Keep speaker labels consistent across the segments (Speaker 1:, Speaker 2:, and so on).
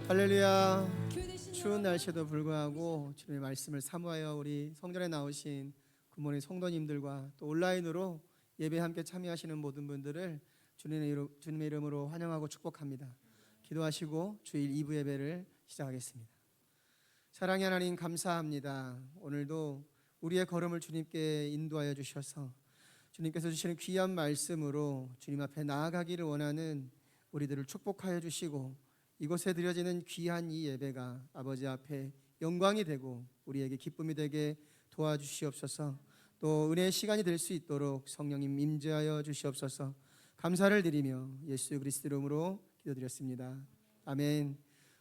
Speaker 1: 할렐루야. 추운 날씨에도 불구하고 주님의 말씀을 사모하여 우리 성전에 나오신 굿모닝 성도님들과 또 온라인으로 예배 함께 참여하시는 모든 분들을 주님의 이름으로 환영하고 축복합니다. 기도하시고 주일 2부 예배를 시작하겠습니다. 사랑의 하나님 감사합니다. 오늘도 우리의 걸음을 주님께 인도하여 주셔서 주님께서 주시는 귀한 말씀으로 주님 앞에 나아가기를 원하는 우리들을 축복하여 주시고 이곳에 드려지는 귀한 이 예배가 아버지 앞에 영광이 되고 우리에게 기쁨이 되게 도와주시옵소서. 또 은혜의 시간이 될 수 있도록 성령님 임재하여 주시옵소서. 감사를 드리며 예수 그리스도 이름으로 기도드렸습니다. 아멘.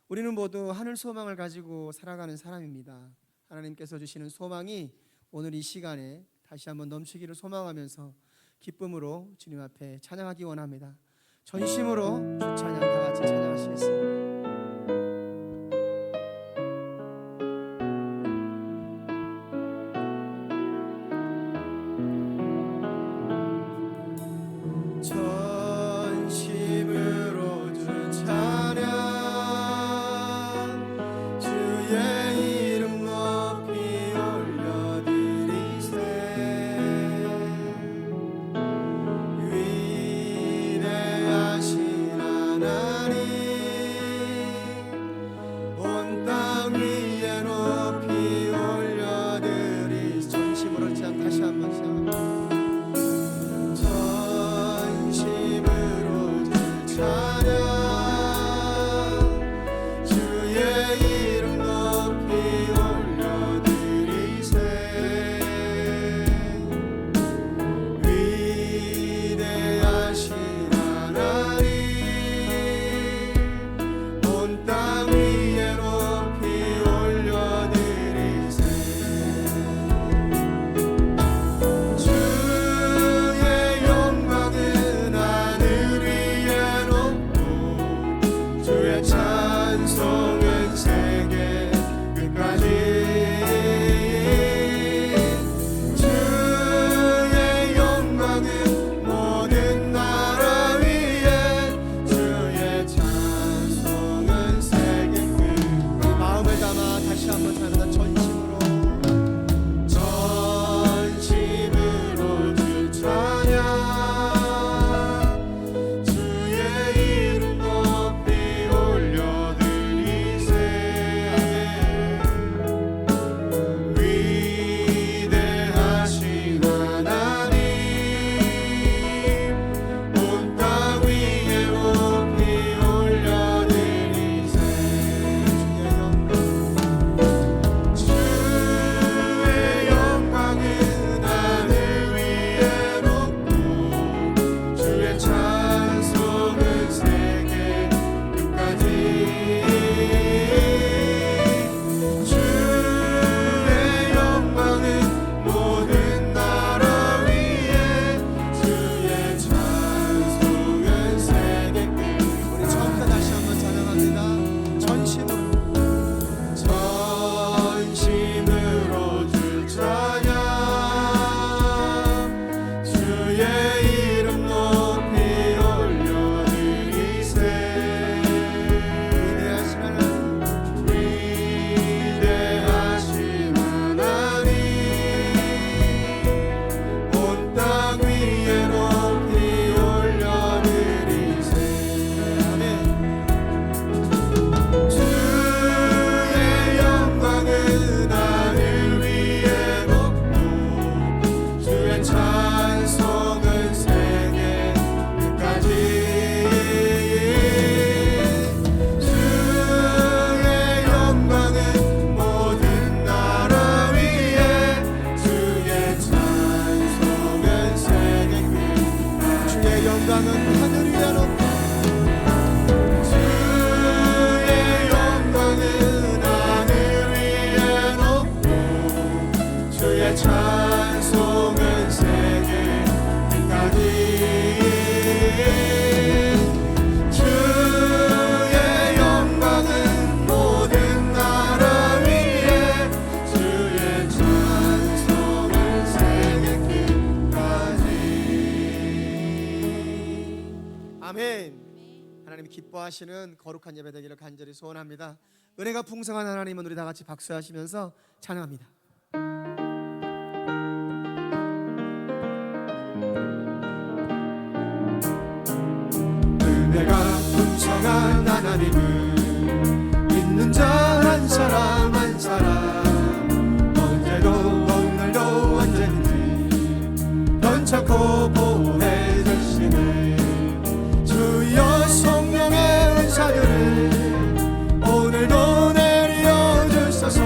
Speaker 1: 우리는 모두 하늘 소망을 가지고 살아가는 사람입니다. 하나님께서 주시는 소망이 오늘 이 시간에 다시 한번 넘치기를 소망하면서 기쁨으로 주님 앞에 찬양하기 원합니다. 전심으로 주 찬양 다 같이 찬양하시겠습니다. 전심으로 주 찬양 주의 이름 높이 올려드리세 위대하신 하나님 온 땅 위에 높이 올려드리세 전심으로 찬양 다시 한번 시작합니다. 주의 영광은 하늘 위에 높고 하나님이 기뻐하시는 거룩한 예배 되기를 간절히 소원합니다. 은혜가 풍성한 하나님은 우리 다 같이 박수하시면서 찬양합니다. 은혜가 풍성한 하나님은 있는 자 한 사람 한 사람 언제도 오늘도 언제든지 변찮고 보호해 주시네. 주여 성령의 은사들을 오늘도 내려 주소서.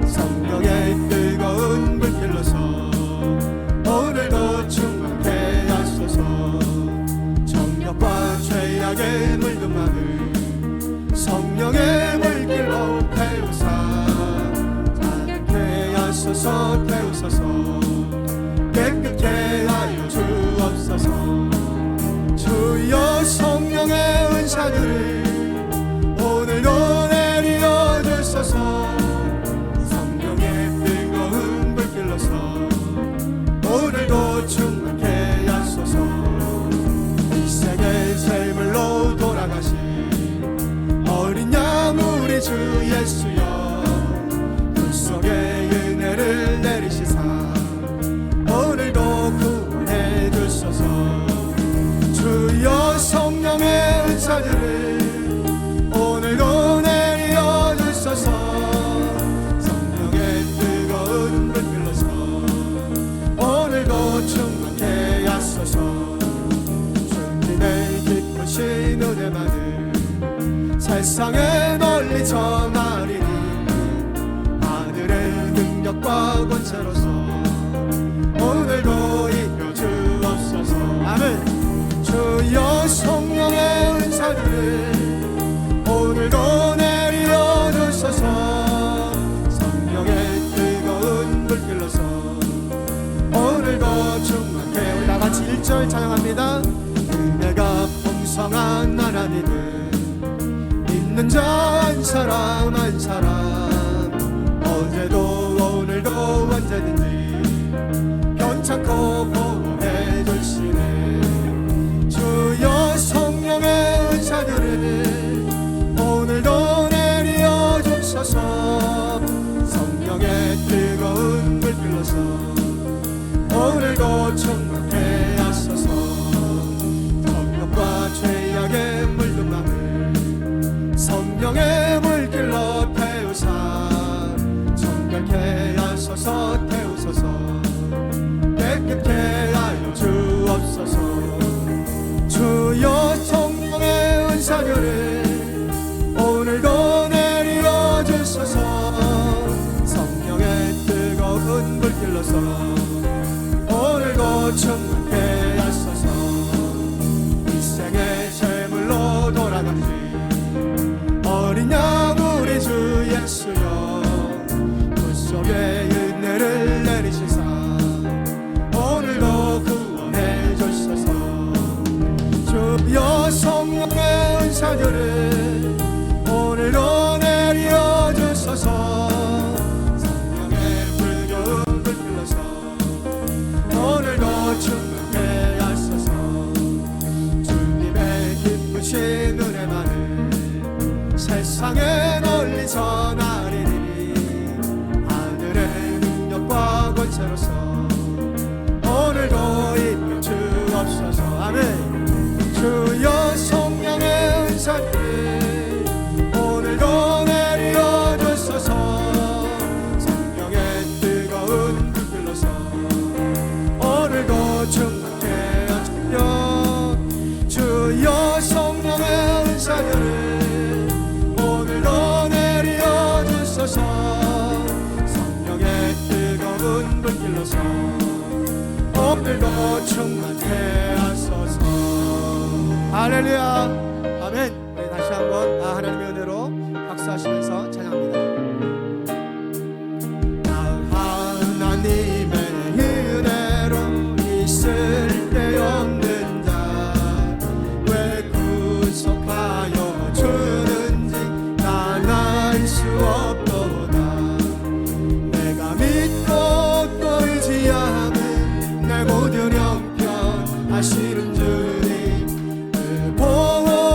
Speaker 1: 성령의 뜨거운 불길로서 오늘도 충만케 하소서. 정욕과 죄악의 물든 마음을 성령의 물길로 태우사 자유케 하소서. 태우소서. 깨끗게 하여 주옵소서. 주여 성령의 은사들을 오늘도 내려 주소서. 성령의 뜨거운 불길로서 오늘도 충만케 하소서. 이 세계 제물로 돌아가신 어린 양 우리 주 예수여, 그 속에 은혜를 내리시사 오늘도 구원해 주소서. 주여 성령의 은사들을 오늘도 내려 주소서. 성령의 뜨거운 불길로서 오늘도 충만케 하소서. 주님의 기쁘신 은혜만을 세상에 널리 전하리니 하늘의 능력과 권세로서 오늘도 이겨 주옵소서. 아멘. 주여 성령의 은사들을 오늘도 내려 주소서. 성령의 뜨거운 불길로서 오늘도 충만케. 우리 다같이 1절 찬양합니다. 은혜가 풍성한 하나님은 있는 자 한 사람 한 사람 어제도 오늘도 언제든지 변찮고 보호해 주시네. 주여 성령의 은사들을 오늘도 내려 주소서. 성령의 뜨거운 불길로서 오늘도 충만케 하소서. 정욕과 죄악의 물든 마음을 성령의 물길로 태우사 정결케 하소서. 태우소서. 깨끗게 하여 주옵소서. 주여 성령의 은사들을 오늘도 내려 주소서. 성령의 뜨거운 불길로서 오늘도 충만케 하소서. 이 세계 제물로 돌아가신 어린 양 우리 주 예수여, 그 속에 은혜를 내리시사 오늘도 구원해 주소서. 주여 성령의 은사들을 오늘도 내려 주소서. 성령의 불교운 불길로서 오늘도 충만케 하소서. 주님의 기쁘신 은혜만을 세상에 널리 전하리니 하늘의 능력과 권세로서 오늘도 이겨 주옵소서. 아멘. 주여 성령의 은사들을 오늘도 내려 주소서. 성령의 뜨거운 불길로서 오늘도 충만케 하소서. 주여 성령의 은사들을 오늘도 내려 주소서. 성령의 뜨거운 불길로서 오늘도 충만케 하소서. 할렐루야. 아멘. 우리 다시 한번 하나님의 은혜로 박수하시면서 찬양합니다. 하나님의 은혜로 있을 때 없는 자 왜 구속하여 주는지 난 알 수 없도다. 내가 믿고 또 의지하는 내 모든 형편 하시는 주님, 그 보호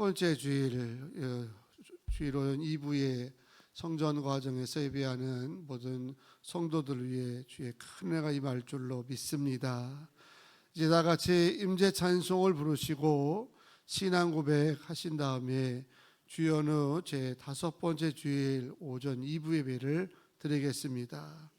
Speaker 2: 번째 주일은 2부의 성전 과정에서 예배하는 모든 성도들을 위해 주의 큰 은혜가 임할 줄로 믿습니다. 이제 다 같이 임재 찬송을 부르시고 신앙 고백하신 다음에 주연의 제 5번째 주일 오전 2부 예배를 드리겠습니다.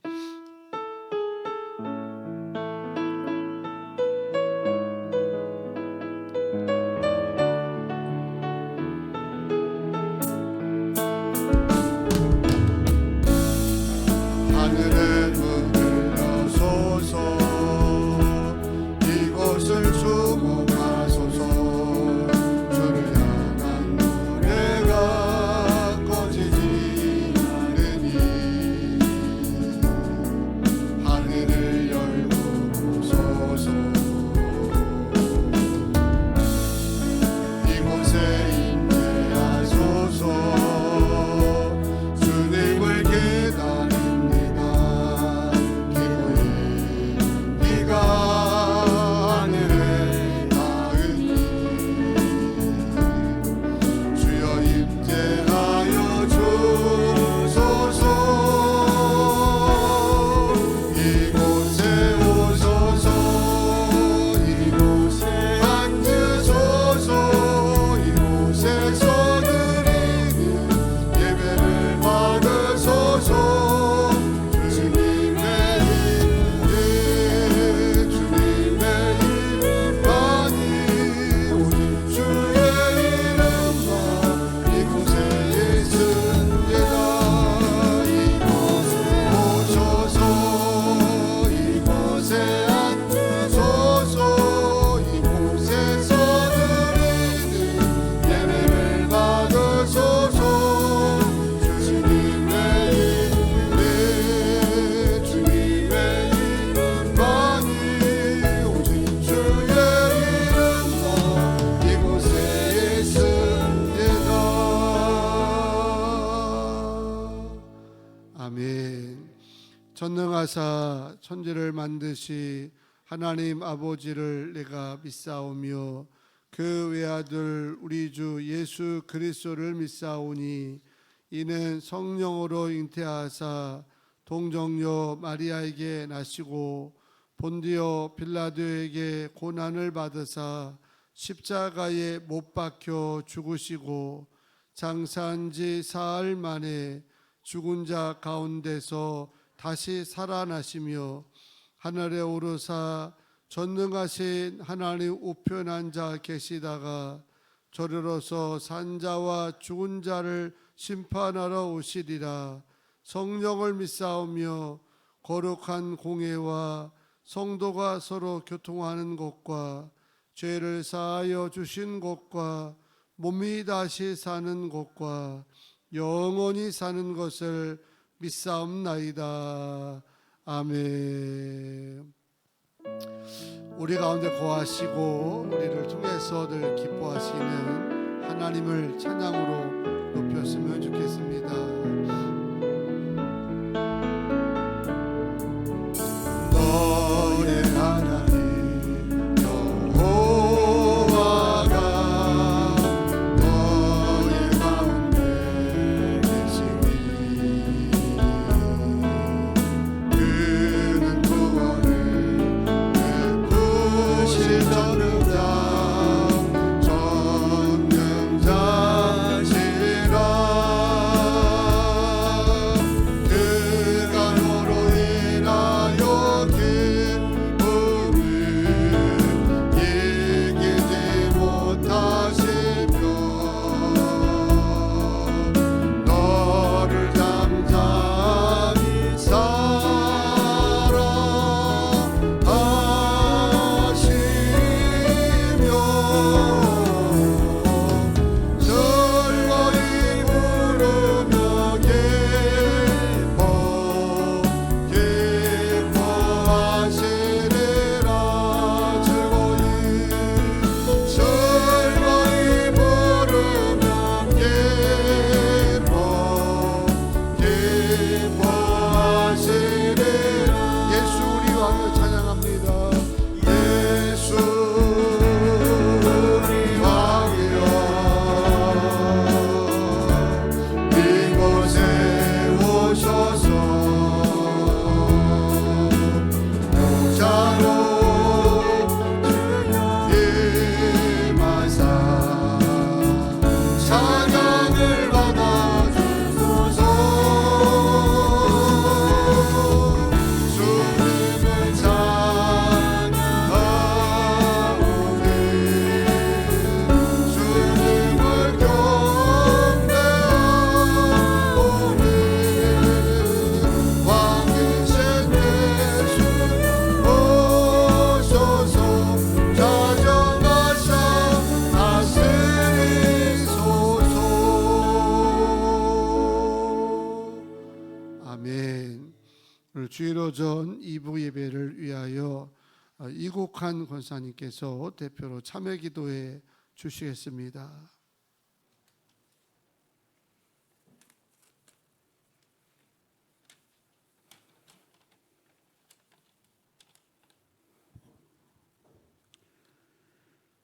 Speaker 2: 전능하사 천지를 만드시 하나님 아버지를 내가 믿사오며 그 외아들 우리 주 예수 그리스도를 믿사오니 이는 성령으로 잉태하사 동정녀 마리아에게 나시고 본디오 빌라도에게 고난을 받으사 십자가에 못 박혀 죽으시고 장사한 지 사흘 만에 죽은 자 가운데서 다시 살아나시며 하늘에 오르사 전능하신 하나님 우편 앉아 계시다가 저리로서 산자와 죽은 자를 심판하러 오시리라. 성령을 믿사오며 거룩한 공회와 성도가 서로 교통하는 것과 죄를 사하여 주신 것과 몸이 다시 사는 것과 영원히 사는 것을 믿사옵나이다. 아멘. 우리 가운데 거하시고 우리를 통해서 늘 기뻐하시는 하나님을 찬양으로 높였으면 좋겠습니다. 너의 하나님 여호와가 너의 가운데 계시니 그는 구원을 베푸실 전능자 전능자시라. 아멘. 오늘 주일오전 2부 예배를 위하여 이국한 권사님께서 대표로 참여 기도해 주시겠습니다.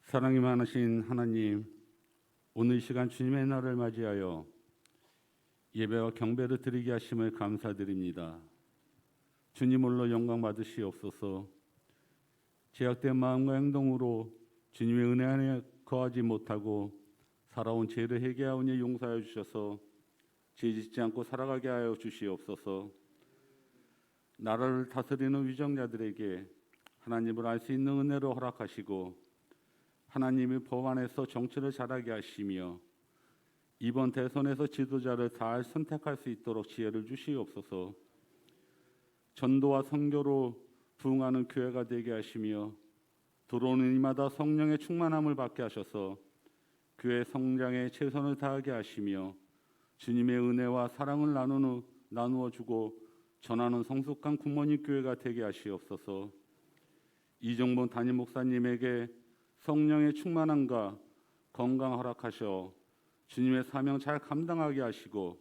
Speaker 3: 사랑이 많으신 하나님, 오늘 이 시간 주님의 날을 맞이하여 예배와 경배를 드리게 하심을 감사드립니다. 주님 홀로 영광 받으시옵소서. 제약된 마음과 행동으로 주님의 은혜 안에 거하지 못하고 살아온 죄를 회개하오니 용서하여 주셔서 죄 짓지 않고 살아가게 하여 주시옵소서. 나라를 다스리는 위정자들에게 하나님을 알 수 있는 은혜로 허락하시고 하나님의 법 안에서 정치를 잘하게 하시며 이번 대선에서 지도자를 잘 선택할 수 있도록 지혜를 주시옵소서. 전도와 선교로 부흥하는 교회가 되게 하시며 들어오는 이마다 성령의 충만함을 받게 하셔서 교회 성장에 최선을 다하게 하시며 주님의 은혜와 사랑을 나누어 주고 전하는 성숙한 굿모닝 교회가 되게 하시옵소서. 이정본 담임 목사님에게 성령의 충만함과 건강 허락하셔 주님의 사명 잘 감당하게 하시고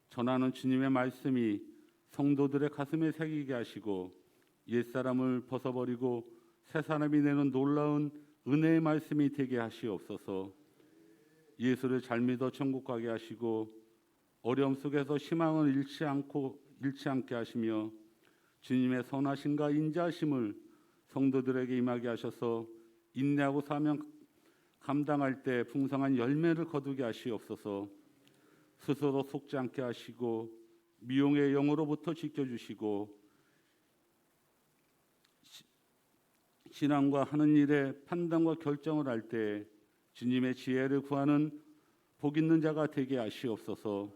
Speaker 3: 전하는 주님의 말씀이 성도들의 가슴에 새기게 하시고 옛사람을 벗어버리고 새 사람이 되는 놀라운 은혜의 말씀이 되게 하시옵소서. 예수를 잘 믿어 천국 가게 하시고 어려움 속에서 희망을 잃지 않게 하시며 주님의 선하심과 인자하심을 성도들에게 임하게 하셔서 인내하고 사명 감당할 때 풍성한 열매를 거두게 하시옵소서. 스스로 속지 않게 하시고 미용의 영으로부터 지켜주시고 신앙과 하는 일에 판단과 결정을 할 때 주님의 지혜를 구하는 복 있는 자가 되게 하시옵소서.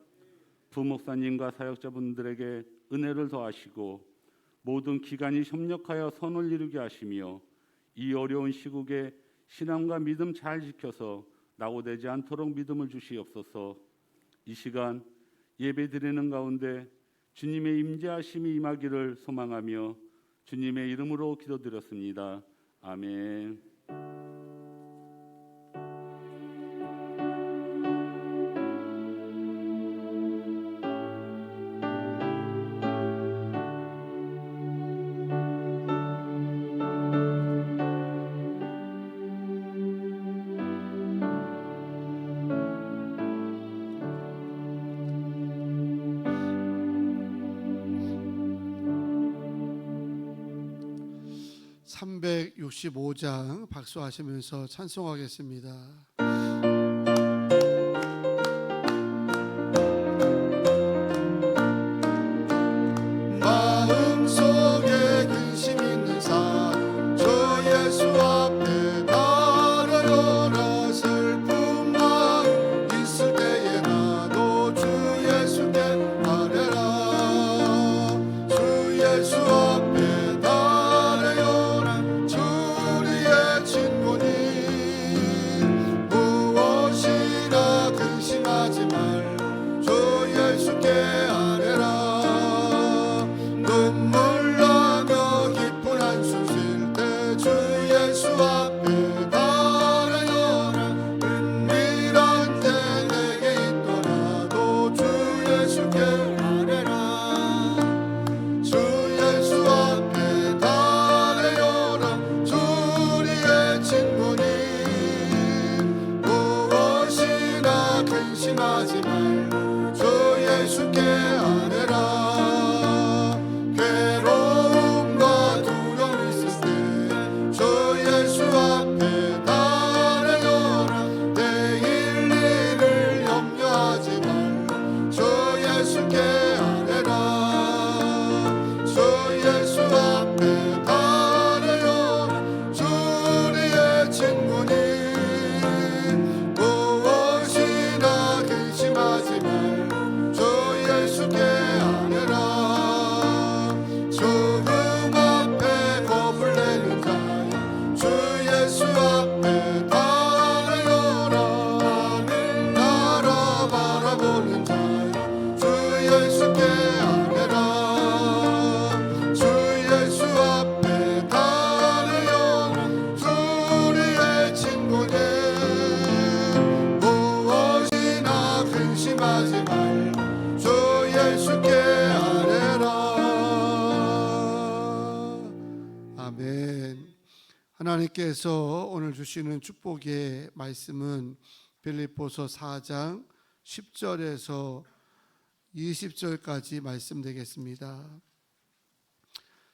Speaker 3: 부목사님과 사역자분들에게 은혜를 더하시고 모든 기관이 협력하여 선을 이루게 하시며 이 어려운 시국에 신앙과 믿음 잘 지켜서 낙오되지 않도록 믿음을 주시옵소서. 이 시간 예배드리는 가운데 주님의 임재하심이 임하기를 소망하며 주님의 이름으로 기도드렸습니다. 아멘.
Speaker 2: (365장) 박수하시면서 찬송하겠습니다. 마음속에 근심 있는 삶 주 예수 앞에 달아요라. 슬픈 마음 있을 때에 나도 주 예수께 아뢰라. 주 예수 앞에 달아요라. 주리의 친구니 하나님께서 오늘 주시는 축복의 말씀은 빌립보서 4장 10절에서 20절까지 말씀되겠습니다.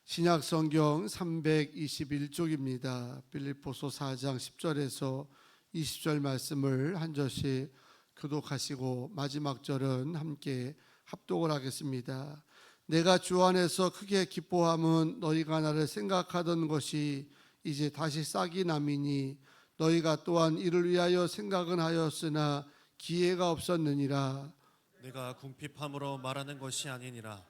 Speaker 2: 신약 성경 321쪽입니다. 빌립보서 4장 10절에서 20절 말씀을 한 절씩 교독하시고 마지막 절은 함께 합독을 하겠습니다. 내가 주 안에서 크게 기뻐함은 너희가 나를 생각하던 것이 이제 다시 싹이 남이니 너희가 또한 이를 위하여 생각은 하였으나 기회가 없었느니라.
Speaker 4: 내가 궁핍함으로 말하는 것이 아니니라.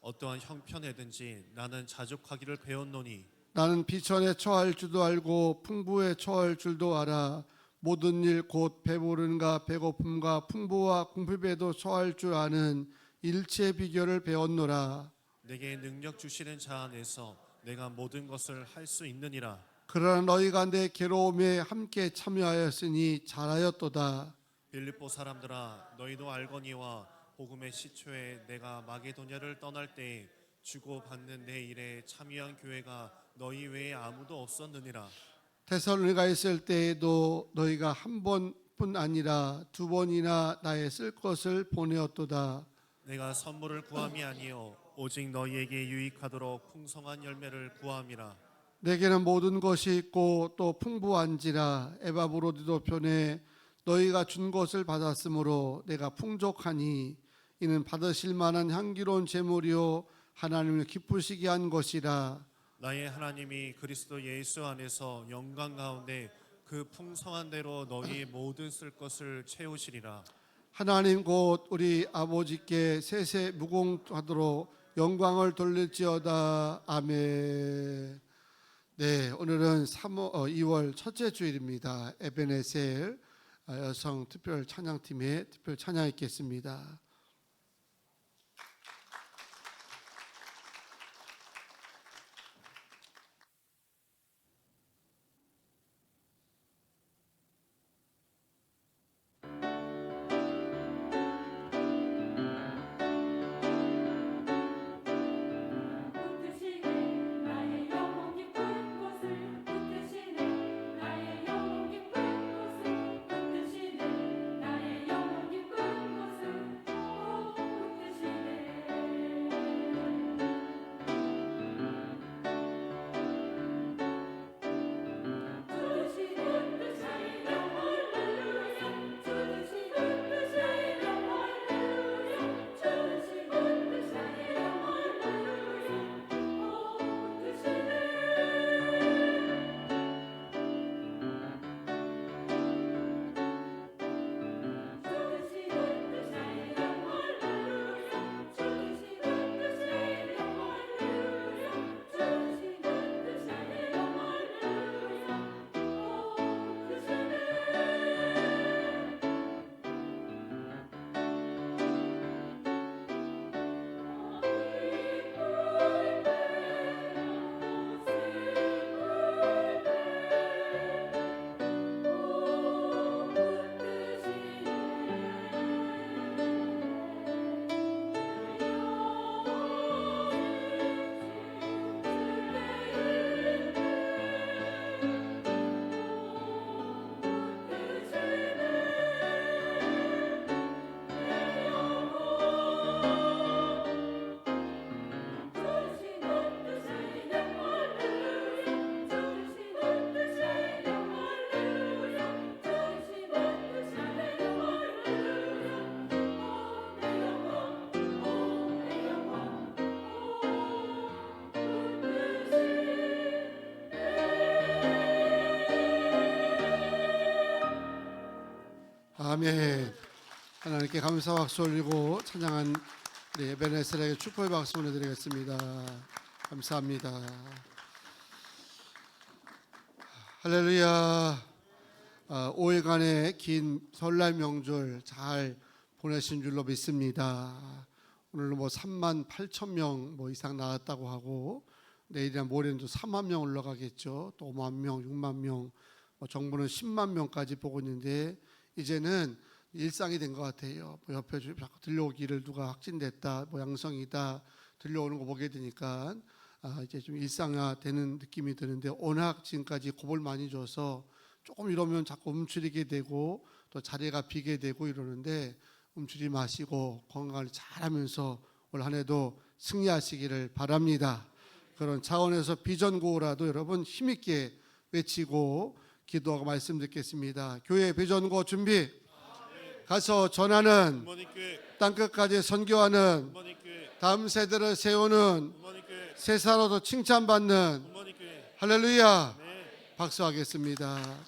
Speaker 4: 어떠한 형편에든지 나는 자족하기를 배웠노니
Speaker 2: 나는 비천에 처할 줄도 알고 풍부에 처할 줄도 알아. 모든 일 곧 배부른가 배고픔과 풍부와 궁핍에도 처할 줄 아는 일체 비결을 배웠노라.
Speaker 4: 내게 능력 주시는 자 안에서 내가 모든 것을 할 수 있느니라.
Speaker 2: 그러나 너희가 내 괴로움에 함께 참여하였으니 잘하였도다.
Speaker 4: 빌립보 사람들아, 너희도 알거니와 복음의 시초에 내가 마게도냐를 떠날 때에 주고 받는 내 일에 참여한 교회가 너희 외에 아무도 없었느니라.
Speaker 2: 데살로니가에 있을 때에도 너희가 한 번뿐 아니라 두 번이나 나의 쓸 것을 보내었도다.
Speaker 4: 내가 선물을 구함이 아니요 오직 너희에게 유익하도록 풍성한 열매를 구함이라.
Speaker 2: 내게는 모든 것이 있고 또 풍부한지라. 에바브로디도 편에 너희가 준 것을 받았으므로 내가 풍족하니 이는 받으실 만한 향기로운 제물이요 하나님을 기쁘시게 한 것이라.
Speaker 4: 나의 하나님이 그리스도 예수 안에서 영광 가운데 그 풍성한 대로 너희의 모든 쓸 것을 채우시리라.
Speaker 2: 하나님 곧 우리 아버지께 세세 무궁하도록 영광을 돌릴지어다. 아멘. 네, 오늘은 2월 첫째 주일입니다. 에베네셀 여성 특별 찬양팀의 특별 찬양 있겠습니다. 아멘. 하나님께 감사 박수 올리고 찬양한 우리 에베네셀에게 축복의 박수 보내드리겠습니다. 감사합니다. 할렐루야. 5일간의 긴 설날 명절 잘 보내신 줄로 믿습니다. 오늘 3만 8천 명 이상 나왔다고 하고 내일이나 모레는 또 3만 명 올라가겠죠. 또 5만 명, 6만 명, 정부는 10만 명까지 보고 있는데 이제는 일상이 된 것 같아요. 옆에 자꾸 들려오기를 누가 확진됐다, 양성이다 들려오는 거 보게 되니까 이제 좀 일상화되는 느낌이 드는데, 워낙 지금까지 겁을 많이 줘서 조금 이러면 자꾸 움츠리게 되고 또 자리가 비게 되고 이러는데, 움츠리지 마시고 건강을 잘하면서 올 한 해도 승리하시기를 바랍니다. 그런 차원에서 비전구호라도 여러분 힘있게 외치고 기도하고 말씀 듣겠습니다. 교회 비전구호 준비. 가서 전하는,
Speaker 4: 부모님께
Speaker 2: 땅끝까지 선교하는,
Speaker 4: 부모님께
Speaker 2: 다음 세대를 세우는,
Speaker 4: 부모님께
Speaker 2: 세상으로도 칭찬받는,
Speaker 4: 부모님께
Speaker 2: 할렐루야.
Speaker 4: 네.
Speaker 2: 박수하겠습니다.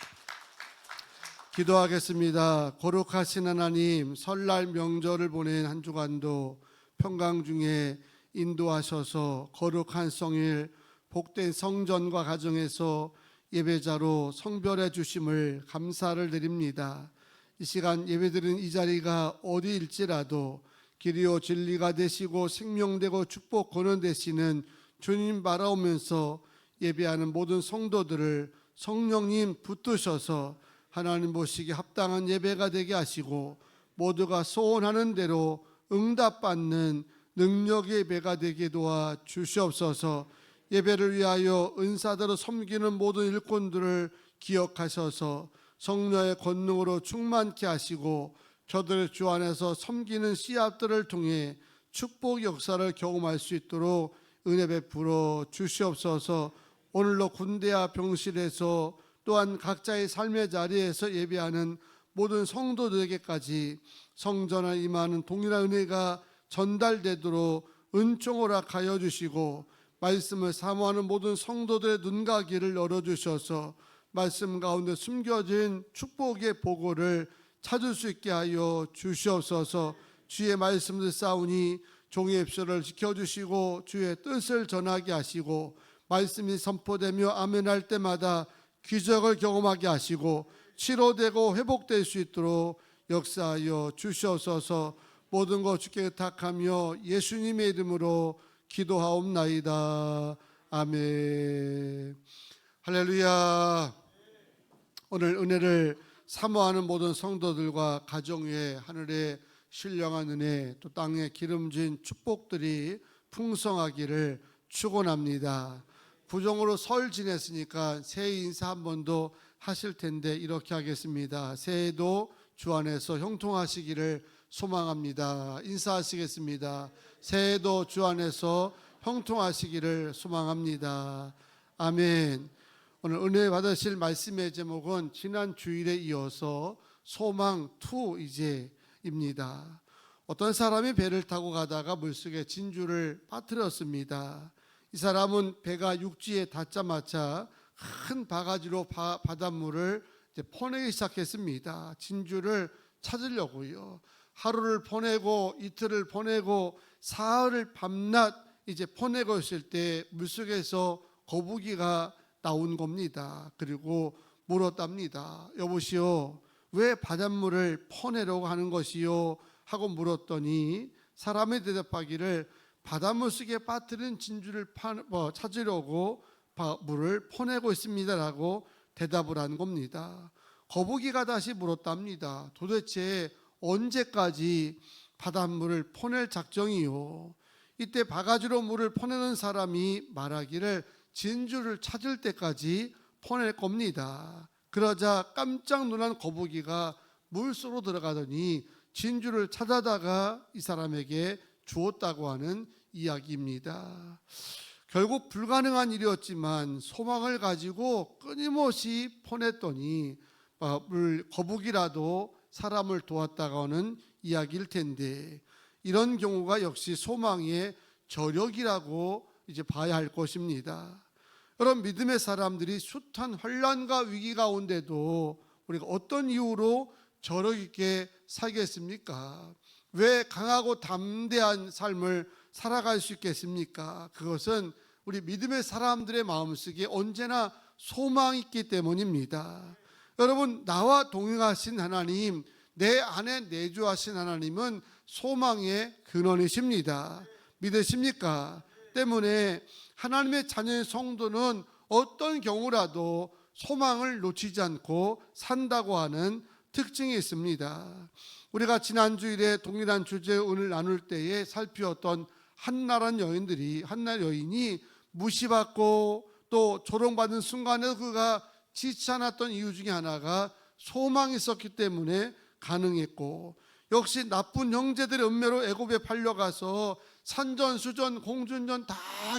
Speaker 2: 기도하겠습니다. 거룩하신 하나님, 설날 명절을 보낸 한 주간도 평강 중에 인도하셔서 거룩한 성일, 복된 성전과 가정에서 예배자로 성별해 주심을 감사를 드립니다. 이 시간 예배드리는 이 자리가 어디일지라도 길이요 진리가 되시고 생명되고 축복 권원 되시는 주님 바라오면서 예배하는 모든 성도들을 성령님 붙드셔서 하나님 보시기에 합당한 예배가 되게 하시고, 모두가 소원하는 대로 응답받는 능력의 예배가 되게 도와 주시옵소서. 예배를 위하여 은사대로 섬기는 모든 일꾼들을 기억하셔서 성령의 권능으로 충만케 하시고, 저들의 주 안에서 섬기는 씨앗들을 통해 축복 역사를 경험할 수 있도록 은혜 베풀어 주시옵소서. 오늘로 군대와 병실에서 또한 각자의 삶의 자리에서 예배하는 모든 성도들에게까지 성전에 임하는 동일한 은혜가 전달되도록 은총 허락하여 주시고, 말씀을 사모하는 모든 성도들의 눈과 귀를 열어주셔서 말씀 가운데 숨겨진 축복의 보고를 찾을 수 있게 하여 주시옵소서. 주의 말씀을 쌓으니 종의 입술을 지켜주시고 주의 뜻을 전하게 하시고, 말씀이 선포되며 아멘할 때마다 기적을 경험하게 하시고 치료되고 회복될 수 있도록 역사하여 주시옵소서. 모든 것 주께 의탁하며 예수님의 이름으로 기도하옵나이다. 아멘. 할렐루야. 오늘 은혜를 사모하는 모든 성도들과 가정 위에 하늘의 신령한 은혜, 또 땅에 기름진 축복들이 풍성하기를 축원합니다. 부정으로 설 지냈으니까 새해 인사 한 번 더 하실 텐데 이렇게 하겠습니다. 새해도 주 안에서 형통하시기를 소망합니다. 인사하시겠습니다. 새해도 주 안에서 형통하시기를 소망합니다. 아멘. 오늘 은혜 받으실 말씀의 제목은 지난 주일에 이어서 소망 2 이제입니다. 어떤 사람이 배를 타고 가다가 물속에 진주를 빠뜨렸습니다. 이 사람은 배가 육지에 닿자마자 큰 바가지로 바닷물을 퍼내기 시작했습니다. 진주를 찾으려고요. 하루를 보내고 이틀을 보내고 사흘을 밤낮 퍼내고 있을 때 물속에서 거북이가 나온 겁니다. 그리고 물었답니다. 여보시오, 왜 바닷물을 퍼내려고 하는 것이요? 하고 물었더니 사람이 대답하기를 바닷물 속에 빠뜨린 진주를 찾으려고 물을 퍼내고 있습니다라고 대답을 한 겁니다. 거북이가 다시 물었답니다. 도대체 언제까지 바닷물을 퍼낼 작정이요? 이때 바가지로 물을 퍼내는 사람이 말하기를 진주를 찾을 때까지 퍼낼 겁니다. 그러자 깜짝 놀란 거북이가 물속으로 들어가더니 진주를 찾아다가 이 사람에게 주었다고 하는 이야기입니다. 결국 불가능한 일이었지만 소망을 가지고 끊임없이 퍼냈더니 거북이라도 사람을 도왔다고 하는 이야기일 텐데, 이런 경우가 역시 소망의 저력이라고 봐야 할 것입니다. 여러분, 믿음의 사람들이 숱한 환난과 위기 가운데도 우리가 어떤 이유로 저력 있게 살겠습니까? 왜 강하고 담대한 삶을 살아갈 수 있겠습니까? 그것은 우리 믿음의 사람들의 마음속에 언제나 소망이 있기 때문입니다. 여러분, 나와 동행하신 하나님, 내 안에 내주하신 하나님은 소망의 근원이십니다. 믿으십니까? 때문에 하나님의 자녀의 성도는 어떤 경우라도 소망을 놓치지 않고 산다고 하는 특징이 있습니다. 우리가 지난 주일에 동일한 주제 오늘 나눌 때에 살피었던 한나 여인이 무시받고 또 조롱받는 순간에 그가 지치 않았던 이유 중에 하나가 소망이 있었기 때문에 가능했고, 역시 나쁜 형제들의 은매로 애굽에 팔려가서 산전수전 공준전 다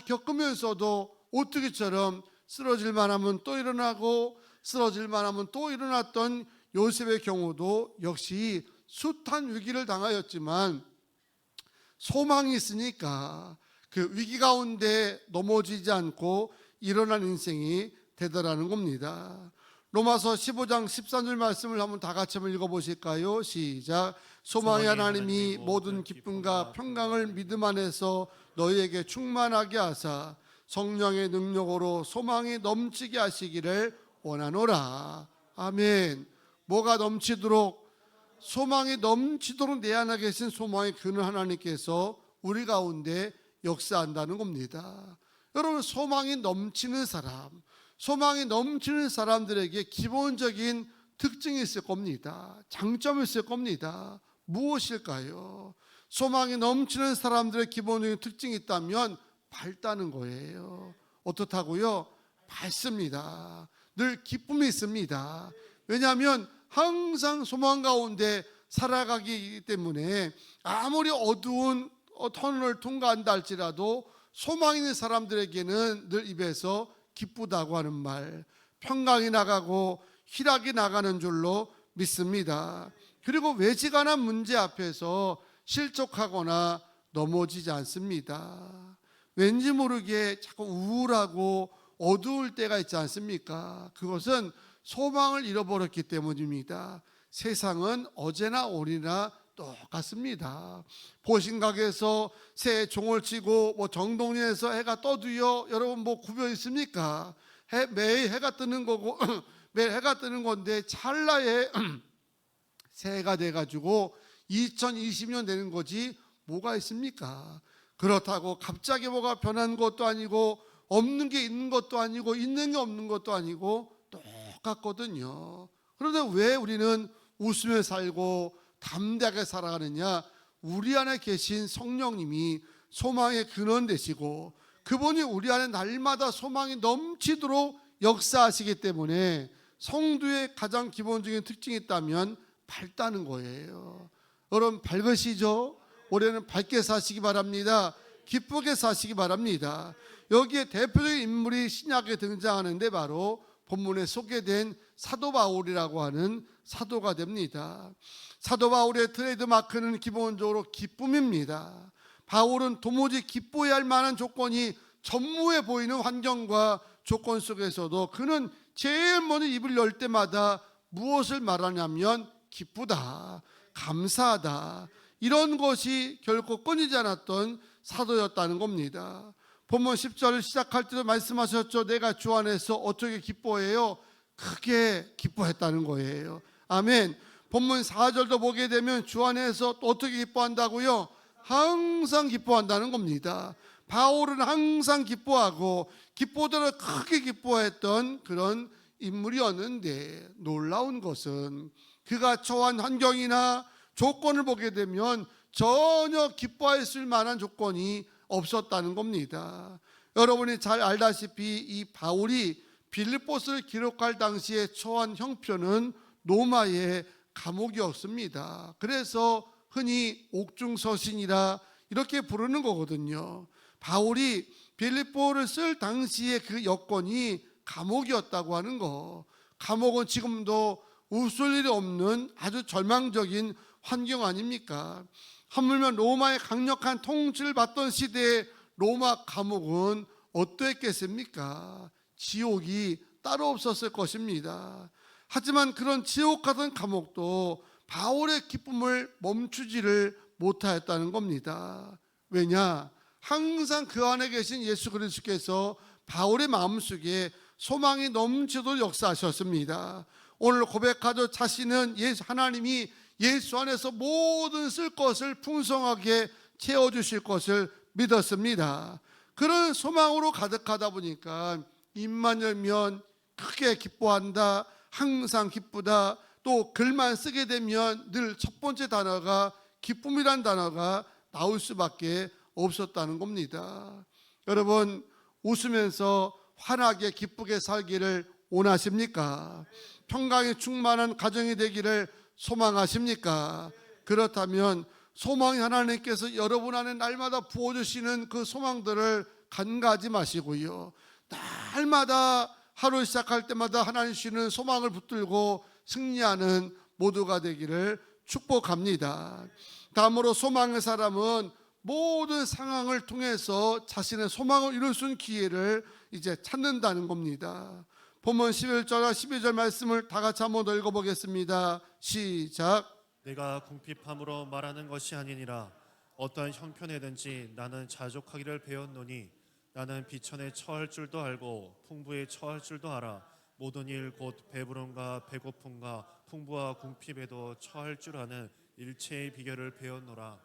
Speaker 2: 겪으면서도 오뚜기처럼 쓰러질 만하면 또 일어나고 쓰러질 만하면 또 일어났던 요셉의 경우도 역시 숱한 위기를 당하였지만 소망이 있으니까 그 위기 가운데 넘어지지 않고 일어난 인생이 되더라는 겁니다. 로마서 15장 13절 말씀을 한번 다 같이 한번 읽어보실까요? 시작. 소망의 하나님이 모든 기쁨과 평강을 믿음 안에서 너희에게 충만하게 하사 성령의 능력으로 소망이 넘치게 하시기를 원하노라. 아멘. 뭐가 넘치도록? 소망이 넘치도록 내 안에 계신 소망의 근원 하나님께서 우리 가운데 역사한다는 겁니다. 여러분, 소망이 넘치는 사람, 소망이 넘치는 사람들에게 기본적인 특징이 있을 겁니다. 장점이 있을 겁니다. 무엇일까요? 소망이 넘치는 사람들의 기본적인 특징이 있다면 밝다는 거예요. 어떻다고요? 밝습니다. 늘 기쁨이 있습니다. 왜냐하면 항상 소망 가운데 살아가기 때문에 아무리 어두운 터널을 통과한다 할지라도 소망 있는 사람들에게는 늘 입에서 기쁘다고 하는 말, 평강이 나가고 희락이 나가는 줄로 믿습니다. 그리고 외지간한 문제 앞에서 실족하거나 넘어지지 않습니다. 왠지 모르게 자꾸 우울하고 어두울 때가 있지 않습니까? 그것은 소망을 잃어버렸기 때문입니다. 세상은 어제나 오리나 똑같습니다. 보신각에서 새 종을 치고 정동리에서 해가 떠도요, 여러분 뭐 구별 있습니까? 매일 해가 뜨는 거고 매일 해가 뜨는 건데 찰나에 새해가 돼가지고 2020년 되는 거지 뭐가 있습니까? 그렇다고 갑자기 뭐가 변한 것도 아니고 없는 게 있는 것도 아니고 있는 게 없는 것도 아니고 똑같거든요. 그런데 왜 우리는 웃으며 살고 담대하게 살아가느냐? 우리 안에 계신 성령님이 소망의 근원 되시고 그분이 우리 안에 날마다 소망이 넘치도록 역사하시기 때문에 성도의 가장 기본적인 특징이 있다면 밝다는 거예요. 여러분 밝으시죠? 올해는 밝게 사시기 바랍니다. 기쁘게 사시기 바랍니다. 여기에 대표적인 인물이 신약에 등장하는데 바로 본문에 소개된 사도 바울이라고 하는 사도가 됩니다. 사도 바울의 트레이드 마크는 기본적으로 기쁨입니다. 바울은 도무지 기뻐해야 할 만한 조건이 전무해 보이는 환경과 조건 속에서도 그는 제일 먼저 입을 열 때마다 무엇을 말하냐면 기쁘다, 감사하다, 이런 것이 결코 끊이지 않았던 사도였다는 겁니다. 본문 10절을 시작할 때도 말씀하셨죠. 내가 주 안에서 어떻게 기뻐해요? 크게 기뻐했다는 거예요. 아멘. 본문 4절도 보게 되면 주 안에서 또 어떻게 기뻐한다고요? 항상 기뻐한다는 겁니다. 바울은 항상 기뻐하고 기뻐대로 크게 기뻐했던 그런 인물이었는데, 놀라운 것은 그가 처한 환경이나 조건을 보게 되면 전혀 기뻐했을 만한 조건이 없었다는 겁니다. 여러분이 잘 알다시피 이 바울이 빌립보스를 기록할 당시에 처한 형편은 로마의 감옥이었습니다. 그래서 흔히 옥중서신이라 이렇게 부르는 거거든요. 바울이 빌립보를 쓸 당시에 그 여건이 감옥이었다고 하는 거. 감옥은 지금도 웃을 일이 없는 아주 절망적인 환경 아닙니까? 하물며 로마의 강력한 통치를 받던 시대에 로마 감옥은 어떠했겠습니까? 지옥이 따로 없었을 것입니다. 하지만 그런 지옥 같은 감옥도 바울의 기쁨을 멈추지를 못하였다는 겁니다. 왜냐? 항상 그 안에 계신 예수 그리스도께서 바울의 마음속에 소망이 넘치도록 역사하셨습니다. 오늘 고백하죠. 자신은 하나님이 예수 안에서 모든 쓸 것을 풍성하게 채워주실 것을 믿었습니다. 그런 소망으로 가득하다 보니까 입만 열면 크게 기뻐한다, 항상 기쁘다, 또 글만 쓰게 되면 늘 첫 번째 단어가 기쁨이란 단어가 나올 수밖에 없었다는 겁니다. 여러분, 웃으면서 환하게 기쁘게 살기를 원하십니까? 평강이 충만한 가정이 되기를 소망하십니까? 그렇다면 소망이 하나님께서 여러분 안에 날마다 부어주시는 그 소망들을 간과하지 마시고요, 날마다 하루 시작할 때마다 하나님 주시는 소망을 붙들고 승리하는 모두가 되기를 축복합니다. 다음으로 소망의 사람은 모든 상황을 통해서 자신의 소망을 이룰 수 있는 기회를 이제 찾는다는 겁니다. 본문 11절과 12절 말씀을 다 같이 한번 더 읽어보겠습니다. 시작.
Speaker 4: 내가 궁핍함으로 말하는 것이 아니니라. 어떠한 형편에든지 나는 자족하기를 배웠노니 나는 비천에 처할 줄도 알고 풍부에 처할 줄도 알아. 모든 일 곧 배부름과 배고픔과 풍부와 궁핍에도 처할 줄 아는 일체의 비결을 배웠노라.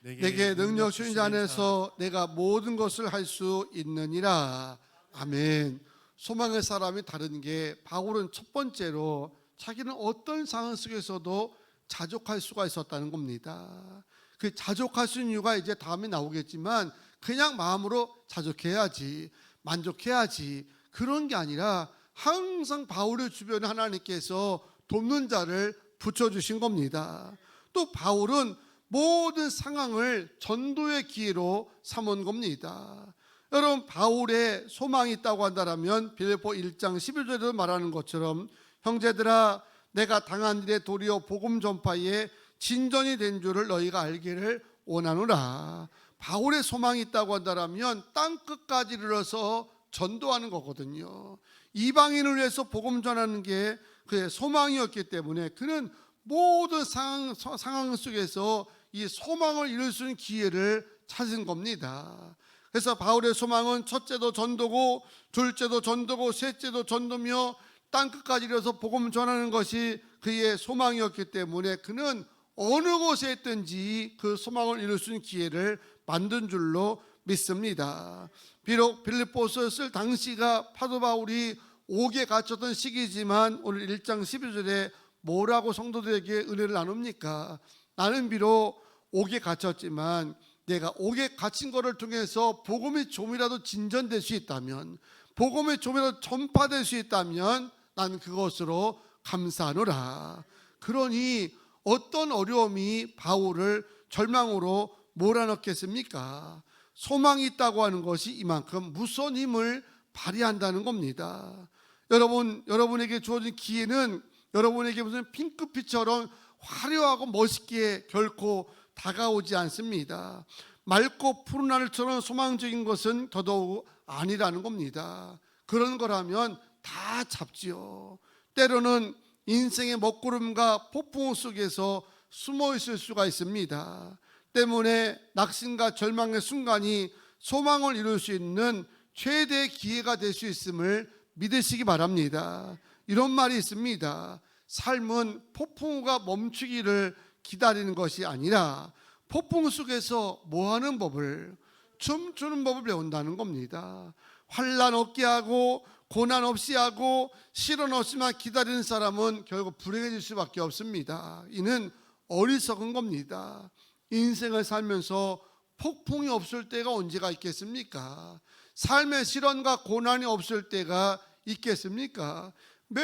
Speaker 2: 내게 능력 주신 자 안에서 내가 모든 것을 할 수 있느니라. 아멘. 소망의 사람이 다른 게, 바울은 첫 번째로 자기는 어떤 상황 속에서도 자족할 수가 있었다는 겁니다. 그 자족할 수 있는 이유가 이제 다음에 나오겠지만, 그냥 마음으로 자족해야지, 만족해야지, 그런 게 아니라 항상 바울의 주변에 하나님께서 돕는 자를 붙여주신 겁니다. 또 바울은 모든 상황을 전도의 기회로 삼은 겁니다. 여러분, 바울의 소망이 있다고 한다면 빌립보 1장 11절에도 말하는 것처럼, 형제들아 내가 당한 일에 도리어 복음 전파에 진전이 된 줄을 너희가 알기를 원하노라. 바울의 소망이 있다고 한다면 땅 끝까지 이르러서 전도하는 거거든요. 이방인을 위해서 복음 전하는 게 그의 소망이었기 때문에 그는 모든 상황 속에서 이 소망을 이룰 수 있는 기회를 찾은 겁니다. 그래서 바울의 소망은 첫째도 전도고, 둘째도 전도고, 셋째도 전도며 땅 끝까지 이르러서 복음 전하는 것이 그의 소망이었기 때문에 그는 어느 곳에 있든지 그 소망을 이룰 수 있는 기회를 만든 줄로 믿습니다. 비록 빌립보서를 쓸 당시가 사도 바울이 옥에 갇혔던 시기지만 오늘 1장 12절에 뭐라고 성도들에게 은혜를 나눕니까? 나는 비록 옥에 갇혔지만 내가 옥에 갇힌 것을 통해서 복음이 좀이라도 진전될 수 있다면, 복음이 좀이라도 전파될 수 있다면 난 그것으로 감사하노라. 그러니 어떤 어려움이 바울을 절망으로 몰아넣겠습니까? 소망이 있다고 하는 것이 이만큼 무서운 힘을 발휘한다는 겁니다. 여러분에게 주어진 기회는 여러분에게 무슨 핑크빛처럼 화려하고 멋있게 결코 다가오지 않습니다. 맑고 푸른 하늘처럼 소망적인 것은 더더욱 아니라는 겁니다. 그런 거라면 다 잡지요. 때로는 인생의 먹구름과 폭풍 속에서 숨어 있을 수가 있습니다. 때문에 낙심과 절망의 순간이 소망을 이룰 수 있는 최대의 기회가 될 수 있음을 믿으시기 바랍니다. 이런 말이 있습니다. 삶은 폭풍우가 멈추기를 기다리는 것이 아니라 폭풍 속에서 뭐하는 법을, 춤추는 법을 배운다는 겁니다. 환난 없게 하고 고난 없이 하고 시련 없이만 기다리는 사람은 결국 불행해질 수밖에 없습니다. 이는 어리석은 겁니다. 인생을 살면서 폭풍이 없을 때가 언제가 있겠습니까? 삶의 시련과 고난이 없을 때가 있겠습니까? 매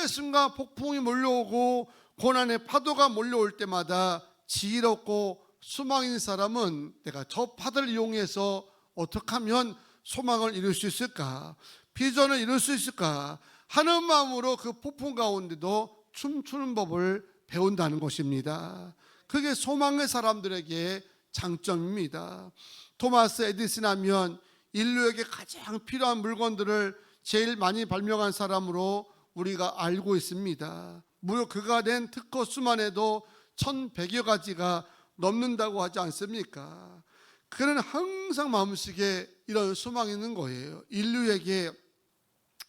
Speaker 2: 순간 폭풍이 몰려오고 고난의 파도가 몰려올 때마다 지혜롭고 소망 있는 사람은 내가 저 파도를 이용해서 어떻게 하면 소망을 이룰 수 있을까, 비전을 이룰 수 있을까 하는 마음으로 그 폭풍 가운데도 춤추는 법을 배운다는 것입니다. 그게 소망의 사람들에게 장점입니다. 토마스 에디슨 하면 인류에게 가장 필요한 물건들을 제일 많이 발명한 사람으로 우리가 알고 있습니다. 무려 그가 낸 특허 수만 해도 1100여 가지가 넘는다고 하지 않습니까? 그는 항상 마음속에 이런 소망이 있는 거예요. 인류에게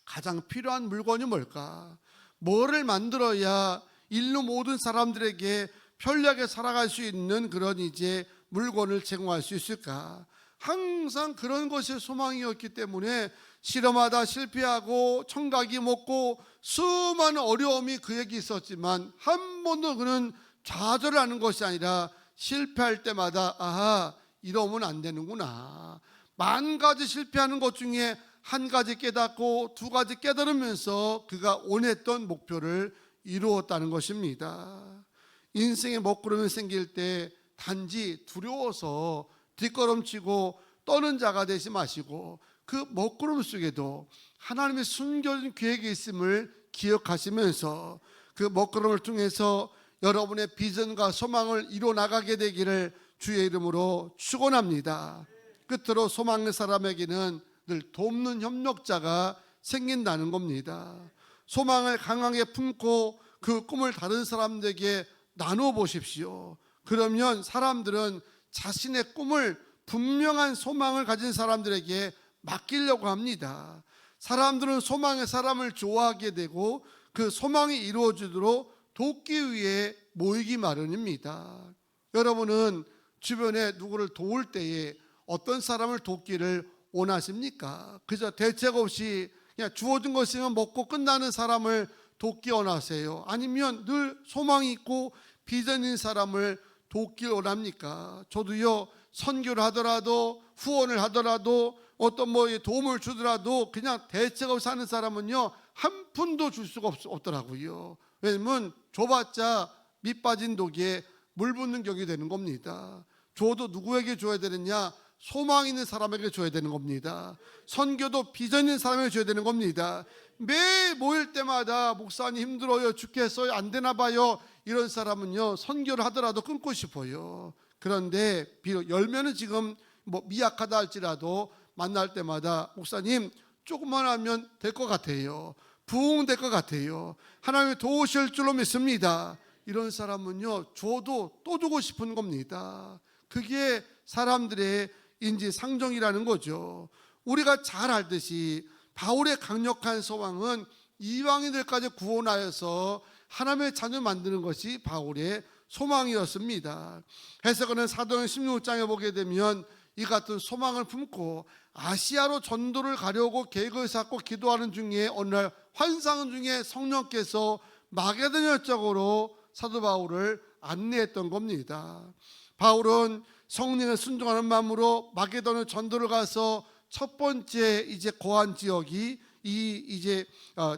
Speaker 2: 가장 필요한 물건이 뭘까? 뭐를 만들어야 인류 모든 사람들에게 편리하게 살아갈 수 있는 그런 이제 물건을 제공할 수 있을까? 항상 그런 것이 소망이었기 때문에 실험하다 실패하고 청각이 먹고 수많은 어려움이 그에게 있었지만 한 번도 그는 좌절하는 것이 아니라 실패할 때마다 아하, 이러면 안 되는구나, 만 가지 실패하는 것 중에 한 가지 깨닫고 두 가지 깨달으면서 그가 원했던 목표를 이루었다는 것입니다. 인생에 먹구름이 생길 때 단지 두려워서 뒷걸음치고 떠는 자가 되지 마시고 그 먹구름 속에도 하나님의 숨겨진 계획이 있음을 기억하시면서 그 먹구름을 통해서 여러분의 비전과 소망을 이루어 나가게 되기를 주의 이름으로 축원합니다. 끝으로 소망의 사람에게는 늘 돕는 협력자가 생긴다는 겁니다. 소망을 강하게 품고 그 꿈을 다른 사람들에게 나누어 보십시오. 그러면 사람들은 자신의 꿈을 분명한 소망을 가진 사람들에게 맡기려고 합니다. 사람들은 소망의 사람을 좋아하게 되고 그 소망이 이루어지도록 돕기 위해 모이기 마련입니다. 여러분은 주변에 누구를 도울 때에 어떤 사람을 돕기를 원하십니까? 그저 대책 없이 그냥 주어진 것이면 먹고 끝나는 사람을 돕기 원하세요? 아니면 늘 소망이 있고 비전 있는 사람을 돕길 원합니까? 저도요, 선교를 하더라도 후원을 하더라도 어떤 도움을 주더라도 그냥 대책 없이 사는 사람은요 한 푼도 줄 수가 없더라고요. 왜냐면 줘봤자 밑 빠진 독에 물 붓는 격이 되는 겁니다. 줘도 누구에게 줘야 되느냐? 소망 있는 사람에게 줘야 되는 겁니다. 선교도 비전 있는 사람에게 줘야 되는 겁니다. 매일 모일 때마다 목사님 힘들어요, 죽겠어요, 안 되나 봐요, 이런 사람은요 선교를 하더라도 끊고 싶어요. 그런데 비록 열매는 지금 미약하다 할지라도 만날 때마다 목사님 조금만 하면 될 것 같아요, 부흥될 것 같아요, 하나님이 도우실 줄로 믿습니다, 이런 사람은요 줘도 또 주고 싶은 겁니다. 그게 사람들의 인지상정이라는 거죠. 우리가 잘 알듯이 바울의 강력한 소망은 이방인들까지 구원하여서 하나님의 자녀 만드는 것이 바울의 소망이었습니다. 해석은 사도행 16장에 보게 되면 이 같은 소망을 품고 아시아로 전도를 가려고 계획을 쌓고 기도하는 중에 어느 날 환상 중에 성령께서 마게도냐 쪽으로 사도 바울을 안내했던 겁니다. 바울은 성령에 순종하는 마음으로 마게도냐 전도를 가서 첫 번째 이제 거한 지역이 이제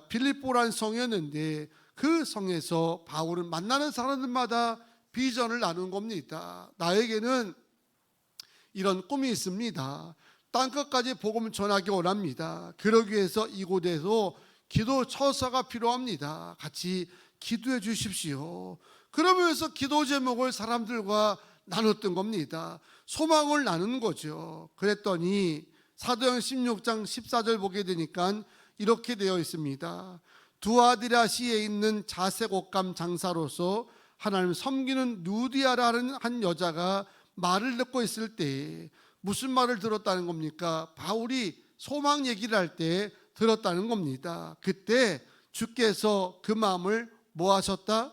Speaker 2: 빌립보라는 성이었는데 그 성에서 바울은 만나는 사람들마다 비전을 나눈 겁니다. 나에게는 이런 꿈이 있습니다. 땅끝까지 복음을 전하기 원합니다. 그러기 위해서 이곳에서 기도 처사가 필요합니다. 같이 기도해 주십시오. 그러면서 기도 제목을 사람들과 나눴던 겁니다. 소망을 나누는 거죠. 그랬더니 사도행 16장 14절 보게 되니까 이렇게 되어 있습니다. 두아디라시에 있는 자색 옷감 장사로서 하나님을 섬기는 누디아라는 한 여자가 말을 듣고 있을 때 무슨 말을 들었다는 겁니까? 바울이 소망 얘기를 할 때 들었다는 겁니다. 그때 주께서 그 마음을 뭐 하셨다?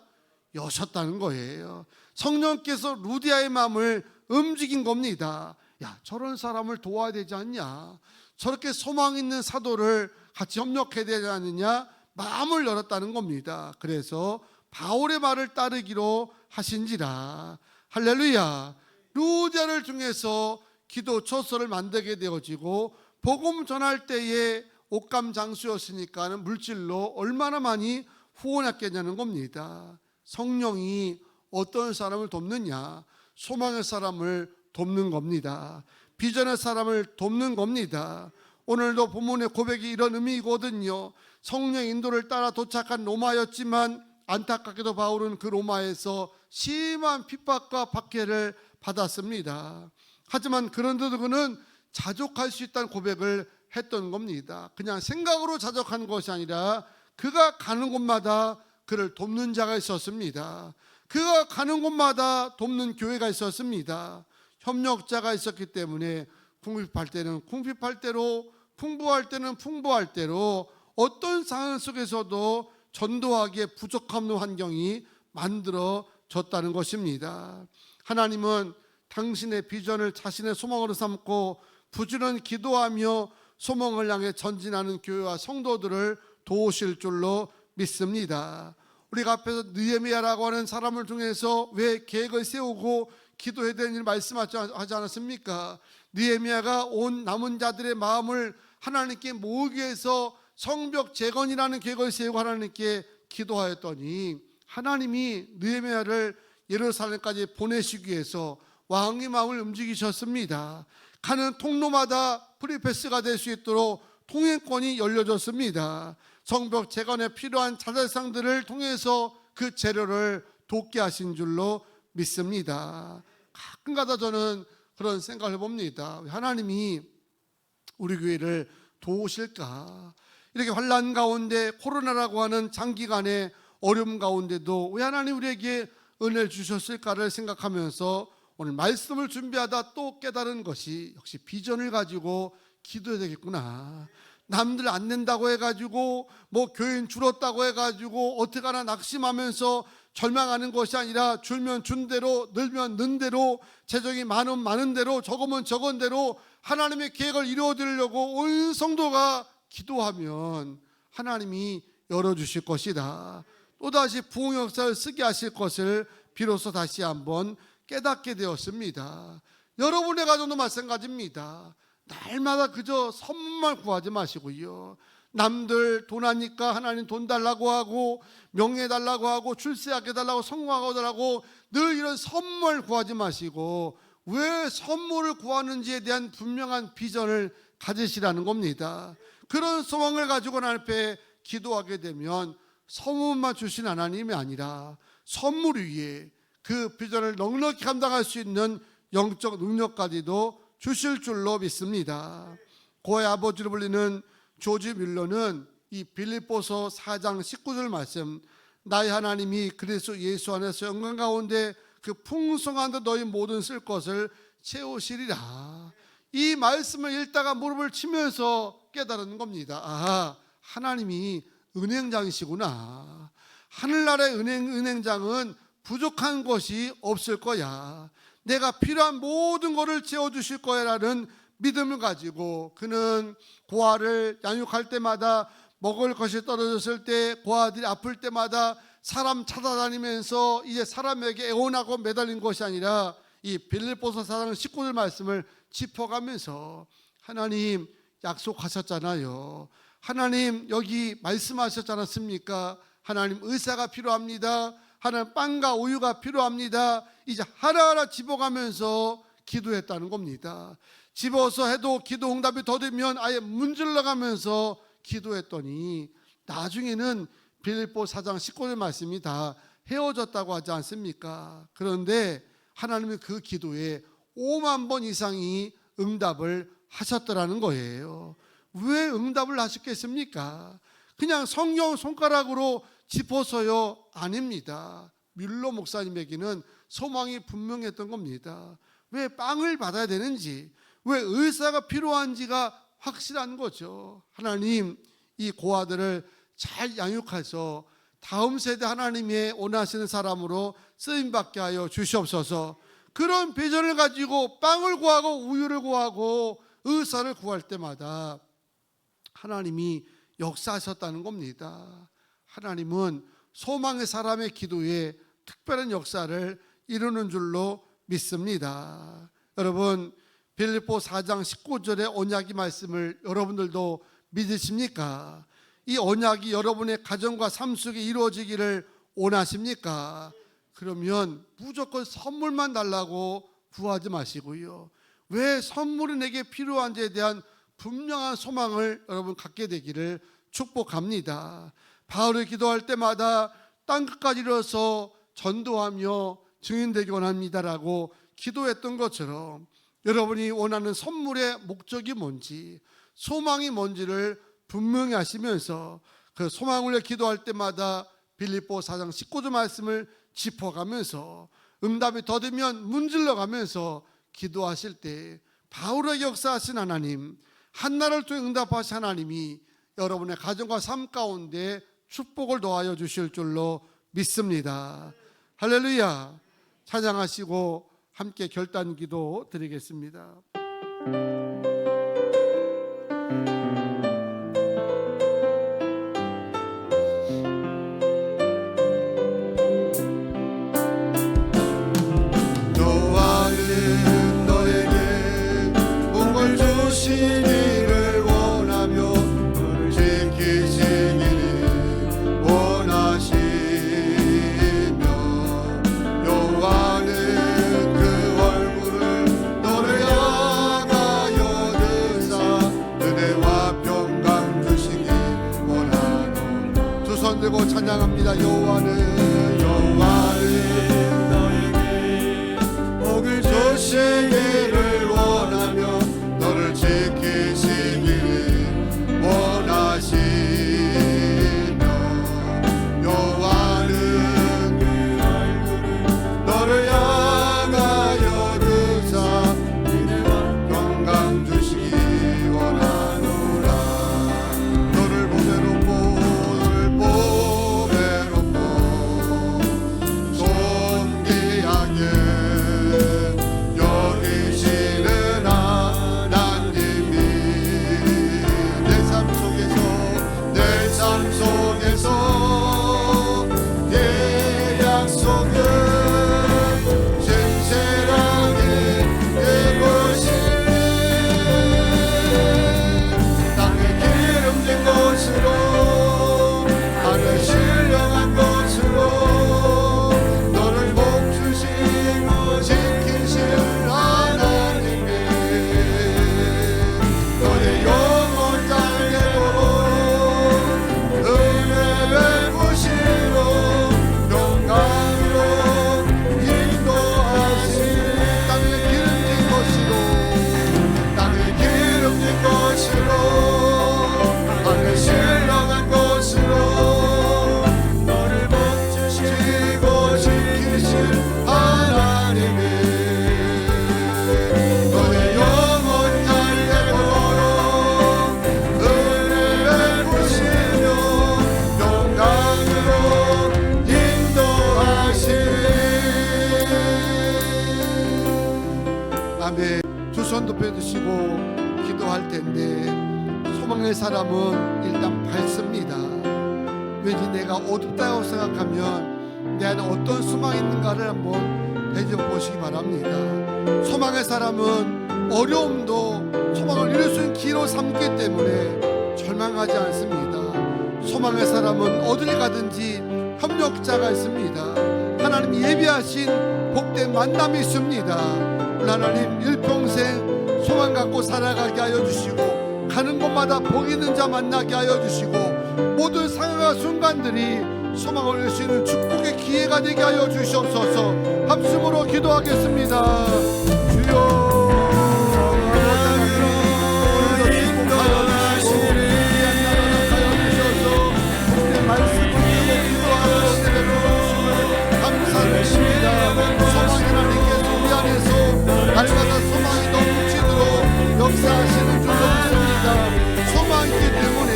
Speaker 2: 여셨다는 거예요. 성령께서 루디아의 마음을 움직인 겁니다. 야, 저런 사람을 도와야 되지 않냐? 저렇게 소망 있는 사도를 같이 협력해야 되지 않느냐? 마음을 열었다는 겁니다. 그래서 바울의 말을 따르기로 하신지라. 할렐루야. 루디아를 통해서 기도 처소를 만들게 되어지고 복음 전할 때에 옷감 장수였으니까 물질로 얼마나 많이 후원했겠냐는 겁니다. 성령이 어떤 사람을 돕느냐? 소망의 사람을 돕는 겁니다. 비전의 사람을 돕는 겁니다. 오늘도 본문의 고백이 이런 의미거든요. 성령의 인도를 따라 도착한 로마였지만 안타깝게도 바울은 그 로마에서 심한 핍박과 박해를 받았습니다. 하지만 그런데도 그는 자족할 수 있다는 고백을 했던 겁니다. 그냥 생각으로 자족한 것이 아니라 그가 가는 곳마다 그를 돕는 자가 있었습니다. 그가 가는 곳마다 돕는 교회가 있었습니다. 협력자가 있었기 때문에 궁핍할 때는 궁핍할 대로, 풍부할 때는 풍부할 대로 어떤 상황 속에서도 전도하기에 부족함 없는 환경이 만들어졌다는 것입니다. 하나님은 당신의 비전을 자신의 소망으로 삼고 부지런히 기도하며 소망을 향해 전진하는 교회와 성도들을 도우실 줄로 믿습니다. 우리가 앞에서 느헤미야라고 하는 사람을 통해서 왜 계획을 세우고 기도해야 되는 일 말씀하지 않았습니까? 느헤미야가 온 남은 자들의 마음을 하나님께 모으기 위해서 성벽 재건이라는 계획을 세우고 하나님께 기도하였더니 하나님이 느헤미야를 예루살렘까지 보내시기 위해서 왕의 마음을 움직이셨습니다. 가는 통로마다 프리패스가 될 수 있도록 통행권이 열려졌습니다. 성벽 재건에 필요한 자재상들을 통해서 그 재료를 돕게 하신 줄로 믿습니다. 가끔가다 저는 그런 생각을 해봅니다. 하나님이 우리 교회를 도우실까? 이렇게 환난 가운데 코로나라고 하는 장기간의 어려움 가운데도 왜 하나님 우리에게 은혜를 주셨을까를 생각하면서 오늘 말씀을 준비하다 또 깨달은 것이 역시 비전을 가지고 기도해야 되겠구나. 남들 안 낸다고 해가지고 뭐 교인 줄었다고 해가지고 어떻게 하나 낙심하면서 절망하는 것이 아니라 줄면 준 대로 늘면 는 대로 재정이 많으면 많은 대로 적으면 적은 대로 하나님의 계획을 이루어드리려고 온 성도가 기도하면 하나님이 열어주실 것이다. 또다시 부흥 역사를 쓰게 하실 것을 비로소 다시 한번 깨닫게 되었습니다. 여러분의 가정도 마찬가지입니다. 날마다 그저 선물만 구하지 마시고요. 남들 돈 하니까 하나님 돈 달라고 하고 명예 달라고 하고 출세하게 달라고 성공하게 달라고 늘 이런 선물 구하지 마시고 왜 선물을 구하는지에 대한 분명한 비전을 가지시라는 겁니다. 그런 소망을 가지고 하나님 앞에 기도하게 되면 선물만 주신 하나님이 아니라 선물 위에 그 비전을 넉넉히 감당할 수 있는 영적 능력까지도 주실 줄로 믿습니다. 고의 아버지로 불리는 조지 뮬러는 이 빌립보서 4장 19절 말씀, 나의 하나님이 그리스도 예수 안에서 영광 가운데 그 풍성한 데 너희 모든 쓸 것을 채우시리라. 이 말씀을 읽다가 무릎을 치면서 깨달은 겁니다. 아, 하나님이 은행장이시구나. 하늘나라의 은행장은 부족한 것이 없을 거야. 내가 필요한 모든 것을 채워주실 거야라는 믿음을 가지고 그는 고아를 양육할 때마다 먹을 것이 떨어졌을 때 고아들이 아플 때마다 사람 찾아다니면서 이제 사람에게 애원하고 매달린 것이 아니라 이 빌립보서 4장 19절 말씀을 짚어가면서 하나님 약속하셨잖아요. 하나님 여기 말씀하셨지 않았습니까? 하나님 의사가 필요합니다. 하나님 빵과 우유가 필요합니다. 이제 하나하나 집어가면서 기도했다는 겁니다. 집어서 해도 기도 응답이 더디면 아예 문질러가면서 기도했더니 나중에는 빌립보 4장 19절 말씀이 다 헤어졌다고 하지 않습니까? 그런데 하나님이 그 기도에 5만 번 이상이 응답을 하셨더라는 거예요. 왜 응답을 하셨겠습니까? 그냥 성령 손가락으로 짚어서요? 아닙니다. 뮬러 목사님에게는 소망이 분명했던 겁니다. 왜 빵을 받아야 되는지, 왜 의사가 필요한지가 확실한 거죠. 하나님 이 고아들을 잘 양육해서 다음 세대 하나님의 원하시는 사람으로 쓰임받게 하여 주시옵소서. 그런 비전을 가지고 빵을 구하고 우유를 구하고 의사를 구할 때마다 하나님이 역사하셨다는 겁니다. 하나님은 소망의 사람의 기도에 특별한 역사를 이루는 줄로 믿습니다. 여러분 빌립보 4장 19절의 언약의 말씀을 여러분들도 믿으십니까? 이 언약이 여러분의 가정과 삶 속에 이루어지기를 원하십니까? 그러면 무조건 선물만 달라고 구하지 마시고요. 왜 선물이 내게 필요한지에 대한 분명한 소망을 여러분 갖게 되기를 축복합니다. 바울이 기도할 때마다 땅끝까지 이르러서 전도하며 증인되기 원합니다라고 기도했던 것처럼 여러분이 원하는 선물의 목적이 뭔지 소망이 뭔지를 분명히 하시면서 그 소망을 위해 기도할 때마다 빌립보 4장 19절 말씀을 짚어가면서 응답이 더디면 문질러가면서 기도하실 때 바울에게 역사하신 하나님, 한나를 통해 응답하신 하나님이 여러분의 가정과 삶 가운데 축복을 더하여 주실 줄로 믿습니다. 할렐루야. 찬양하시고 함께 결단 기도 드리겠습니다. 노아는 너에게 주시기를 원하며 너를 지키시기를 원하시며 여호와는 그 얼굴을 너를 향하여 드사 은혜와 평강 주시기 원하노라. 두 손 들고 찬양합니다. 여호와는 너에게 복을 주시기를 원하며 너를 지키시기를 원하시며 여호와는 그 얼굴을 너를 향하여 드사 은혜와 평강 주시기 원하노라. 너를 보배롭고 존귀하게 여기시는 하나님이 내 삶 속에서 내 약속은 신실하게 이루시네. 땅에 기름진 것으로 하늘 신령한 것으로 너를 복주시고 지키실 하나님이 너의 영혼 달래도록 은혜 베푸시고 영광으로 인도하시네. 땅에 기름진 것으로 하늘 신령한 것으로 너를 복주시고 지키실 하나님이 너의 영혼 달래도록 은혜 베푸시며 영광으로 인도하시네. 아멘. 두 손 높여드시고 기도할 텐데 소망의 사람은 일단 밝습니다. 왠지 내가 어둡다고 생각하면 내 안에 어떤 소망이 있는가를 한번 되짚어보시기 바랍니다. 소망의 사람은 어려움도 소망을 이룰 수 있는 기로 삼기 때문에 절망하지 않습니다. 소망의 사람은 어딜 가든지 협력자가 있습니다. 하나님 예비하신 복된 만남이 있습니다. 하나님 일평생 소망 갖고 살아가게 하여 주시고 가는 곳마다 복 있는 자 만나게 하여 주시고 모든 상황과 순간들이 소망을 낼 수 있는 축복의 기회가 되게 하여 주시옵소서. 합심으로 기도하겠습니다. 주여 날마다 소망이 넘치도록 역사하시는 줄로 믿습니다. 소망이 있기 때문에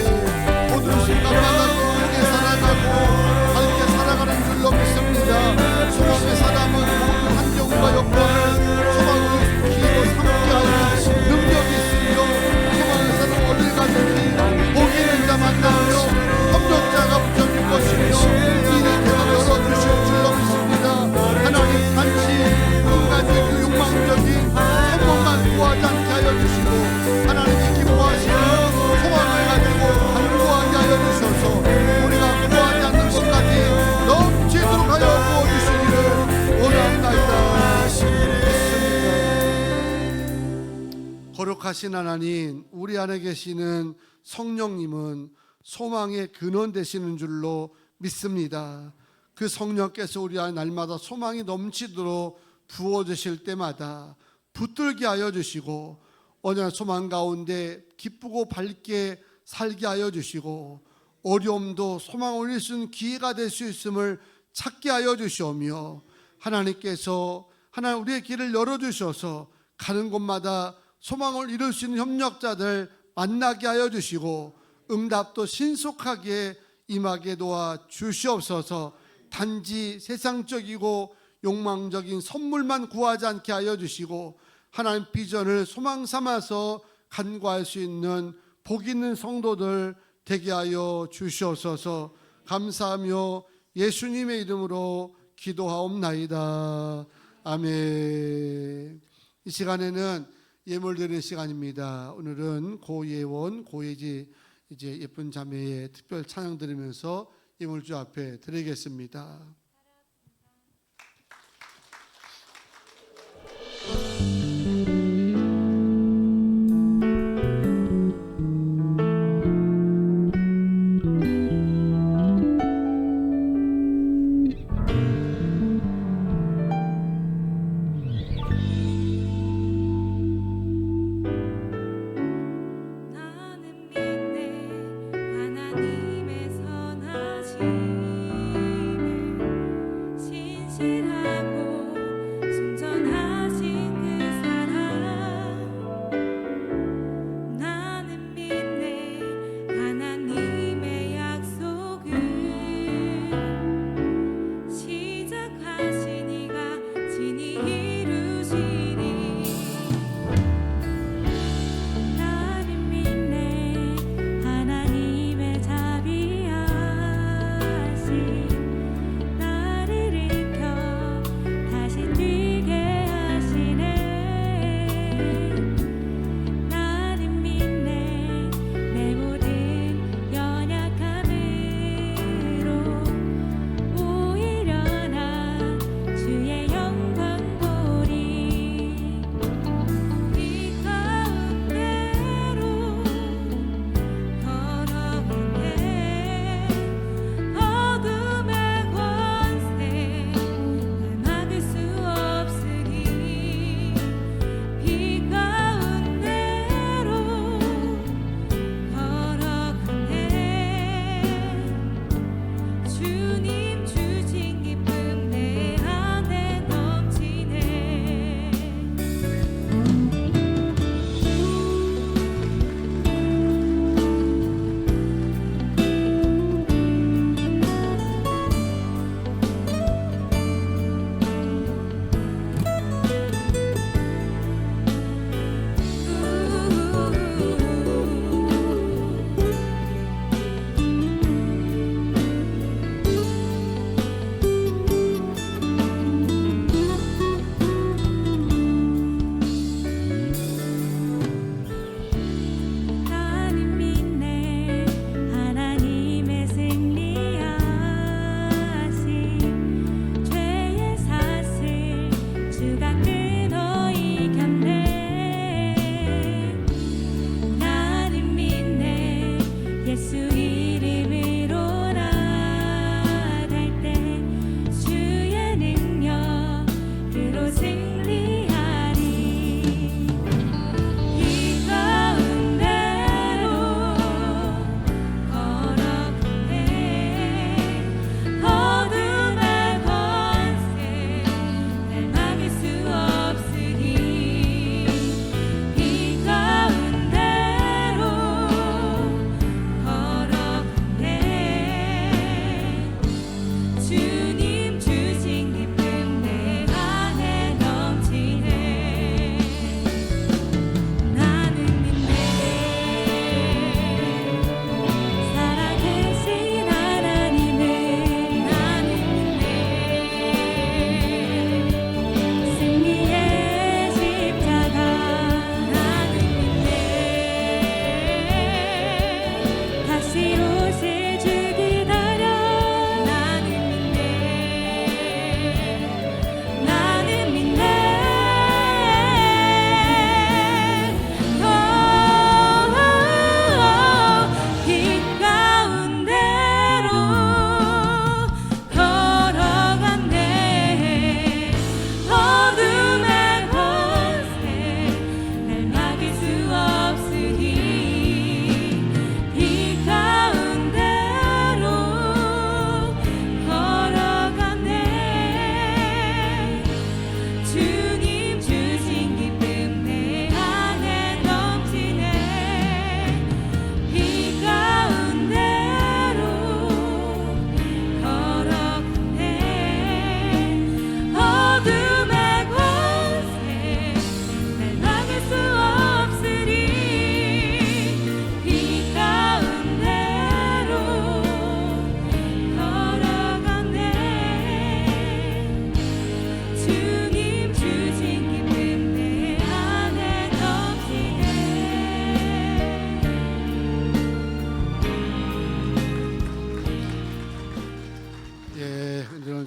Speaker 2: 모든 순간마다 기쁘게 살아가고 밝게 살아가는 줄로 믿습니다. 소망의 사람은 모든 환경과 여건을 소망의 기회로 삼게 하는 능력이 있으며 소망의 사람은 어딜 가든지 복 있는 자 만나며 협력자가 붙여질 것이며 미래 대가 열어주실 줄로 믿습니다. 하나님 단지 인간적이고 욕망적인 성공만 구하지 않게 하여 주시고 하나님이 기뻐하시는 소망을 가지고 간구하게 하여 주셔서 우리가 구하지 않는 것까지 넘치도록 하여 부어주시기를 원합니다. 거룩하신 하나님, 우리 안에 계시는 성령님은 소망의 근원 되시는 줄로 믿습니다. 그 성령께서 우리 안에 날마다 소망이 넘치도록 부어주실 때마다 붙들게 하여 주시고 언제나 소망 가운데 기쁘고 밝게 살게 하여 주시고 어려움도 소망을 올릴 수 있는 기회가 될 수 있음을 찾게 하여 주시오며 하나님께서 하나님 우리의 길을 열어주셔서 가는 곳마다 소망을 이룰 수 있는 협력자들 만나게 하여 주시고 응답도 신속하게 임하게 도와 주시옵소서. 단지 세상적이고 욕망적인 선물만 구하지 않게 하여 주시고 하나님 비전을 소망 삼아서 간구할 수 있는 복 있는 성도들 되게 하여 주시옵소서. 감사하며 예수님의 이름으로 기도하옵나이다. 아멘. 이 시간에는 예물 드리는 시간입니다. 오늘은 고예원, 고예지 이제 예쁜 자매의 특별 찬양 드리면서 예물주 앞에 드리겠습니다.
Speaker 5: 나는 믿네 하나님의 선하심을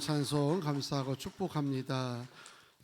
Speaker 2: 찬송 감사하고 축복합니다.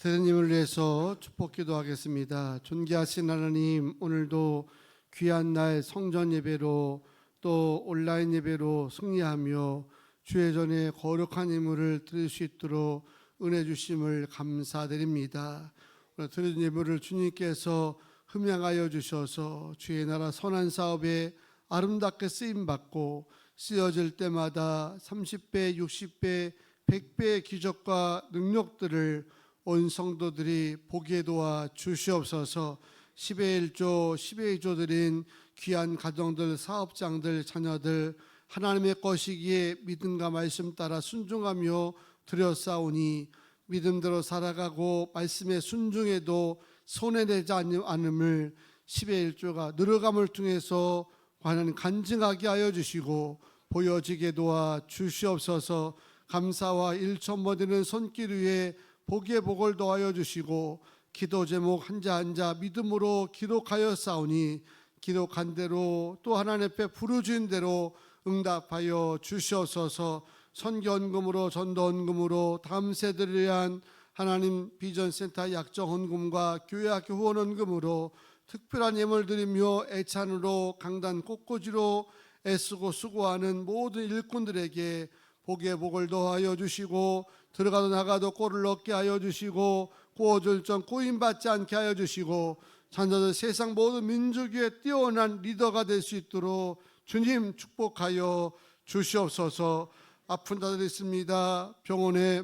Speaker 2: 대표님을 위해서 축복 기도하겠습니다. 존귀하신 하나님, 오늘도 귀한 날 성전 예배로 또 온라인 예배로 승리하며 주의 전에 거룩한 예물을 드릴 수 있도록 은혜 주심을 감사드립니다. 오늘 드린 예물을 주님께서 흠양하여 주셔서 주의 나라 선한 사업에 아름답게 쓰임받고 쓰여질 때마다 30배, 60배, 100배의 기적과 능력들을 온 성도들이 보게 도와 주시옵소서. 10의 1조, 10의 2조 드린 귀한 가정들, 사업장들, 자녀들 하나님의 것이기에 믿음과 말씀 따라 순종하며 드렸사오니 믿음대로 살아가고 말씀에 순종해도 손해내지 않음을 10의 1조가 늘어감을 통해서 하나님 간증하게 하여 주시고 보여지게 도와 주시옵소서. 감사와 일천모되는 손길 위에 복의 복을 더하여 주시고 기도 제목 한자 한자 믿음으로 기록하여 싸우니 기록한 대로 또 하나님 앞에 부르짖은 대로 응답하여 주시옵소서. 선교헌금으로 전도헌금으로 다음 세대를 위한 하나님 비전센터 약정헌금과 교회학교 후원헌금으로 특별한 예물 드리며 애찬으로 강단 꽃꽂이로 애쓰고 수고하는 모든 일꾼들에게 복의 복을 더하여 주시고 들어가도 나가도 꼴을 얻게 하여 주시고 구워줄 점 꼬임받지 않게 하여 주시고 자녀들 세상 모든 민족 위에 뛰어난 리더가 될 수 있도록 주님 축복하여 주시옵소서. 아픈 자들 있습니다. 병원에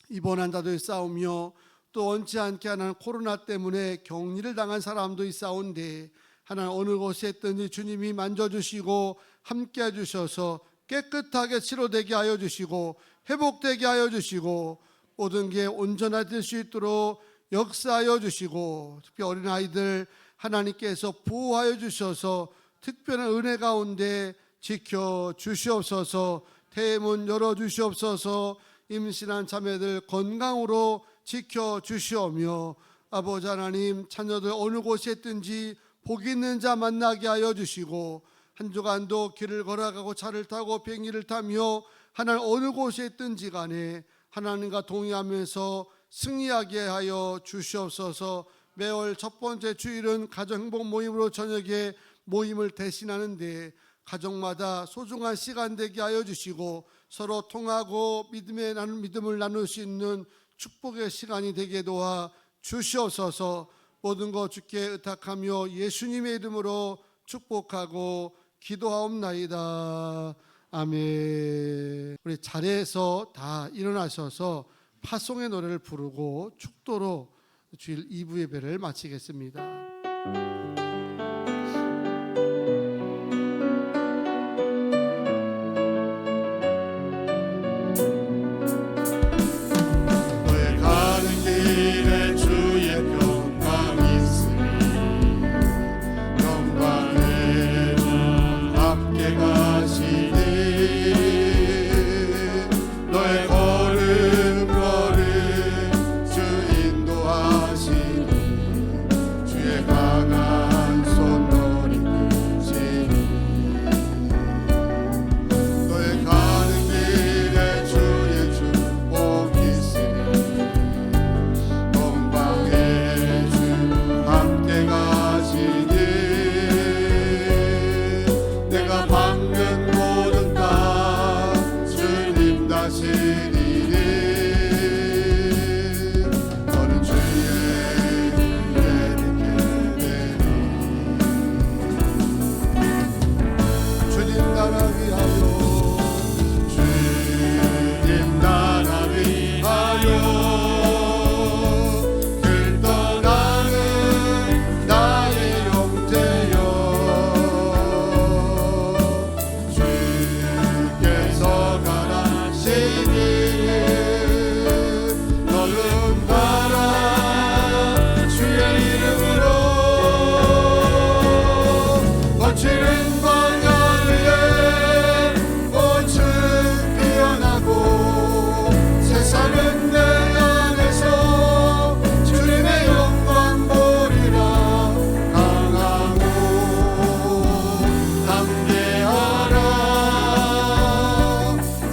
Speaker 2: 입원한 자들 싸우며 또 원치 않게 하는 코로나 때문에 격리를 당한 사람도 있사온데 하나님 어느 곳에 있든지 주님이 만져주시고 함께 해주셔서 깨끗하게 치료되게 하여 주시고 회복되게 하여 주시고 모든 게 온전해질 수 있도록 역사하여 주시고 특히 어린아이들 하나님께서 보호하여 주셔서 특별한 은혜 가운데 지켜 주시옵소서. 대문 열어 주시옵소서. 임신한 자매들 건강으로 지켜 주시오며 아버지 하나님 자녀들 어느 곳에 있든지 복 있는 자 만나게 하여 주시고 한 주간도 길을 걸어가고 차를 타고 비행기를 타며 하나님 어느 곳에 있든지 간에 하나님과 동의하면서 승리하게 하여 주시옵소서. 매월 첫 번째 주일은 가정행복 모임으로 저녁에 모임을 대신하는데 가정마다 소중한 시간 되게 하여 주시고 서로 통하고 믿음을 나눌 수 있는 축복의 시간이 되게 도와 주시옵소서. 모든 것 주께 의탁하며 예수님의 이름으로 축복하고 기도하옵나이다. 아멘. 우리 자리에서 다 일어나셔서 파송의 노래를 부르고 축도로 주일 2부 예배를 마치겠습니다.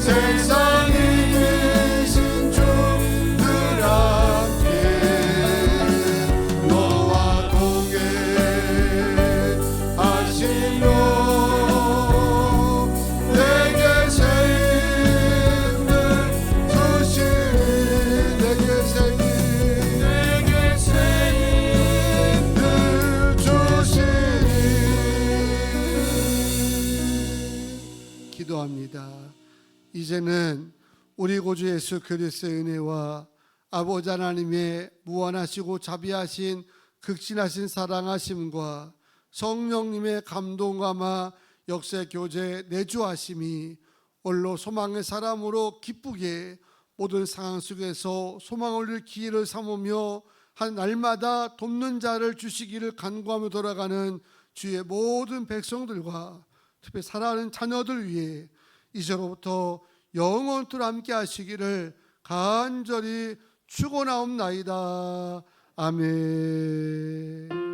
Speaker 5: 세상이
Speaker 2: 기도합니다. 이제는 우리 구주 예수 그리스도의 은혜와 아버지 하나님의 무한하시고 자비하신 극진하신 사랑하심과 성령님의 감동감화 역사 교제 내주하심이 홀로 소망의 사람으로 기쁘게 모든 상황 속에서 소망을 올릴 기회를 삼으며 한 날마다 돕는 자를 주시기를 간구하며 돌아가는 주의 모든 백성들과 특히 사랑하는 자녀들 위해 이제로부터 영원토록 함께 하시기를 간절히 축원하옵나이다. 아멘.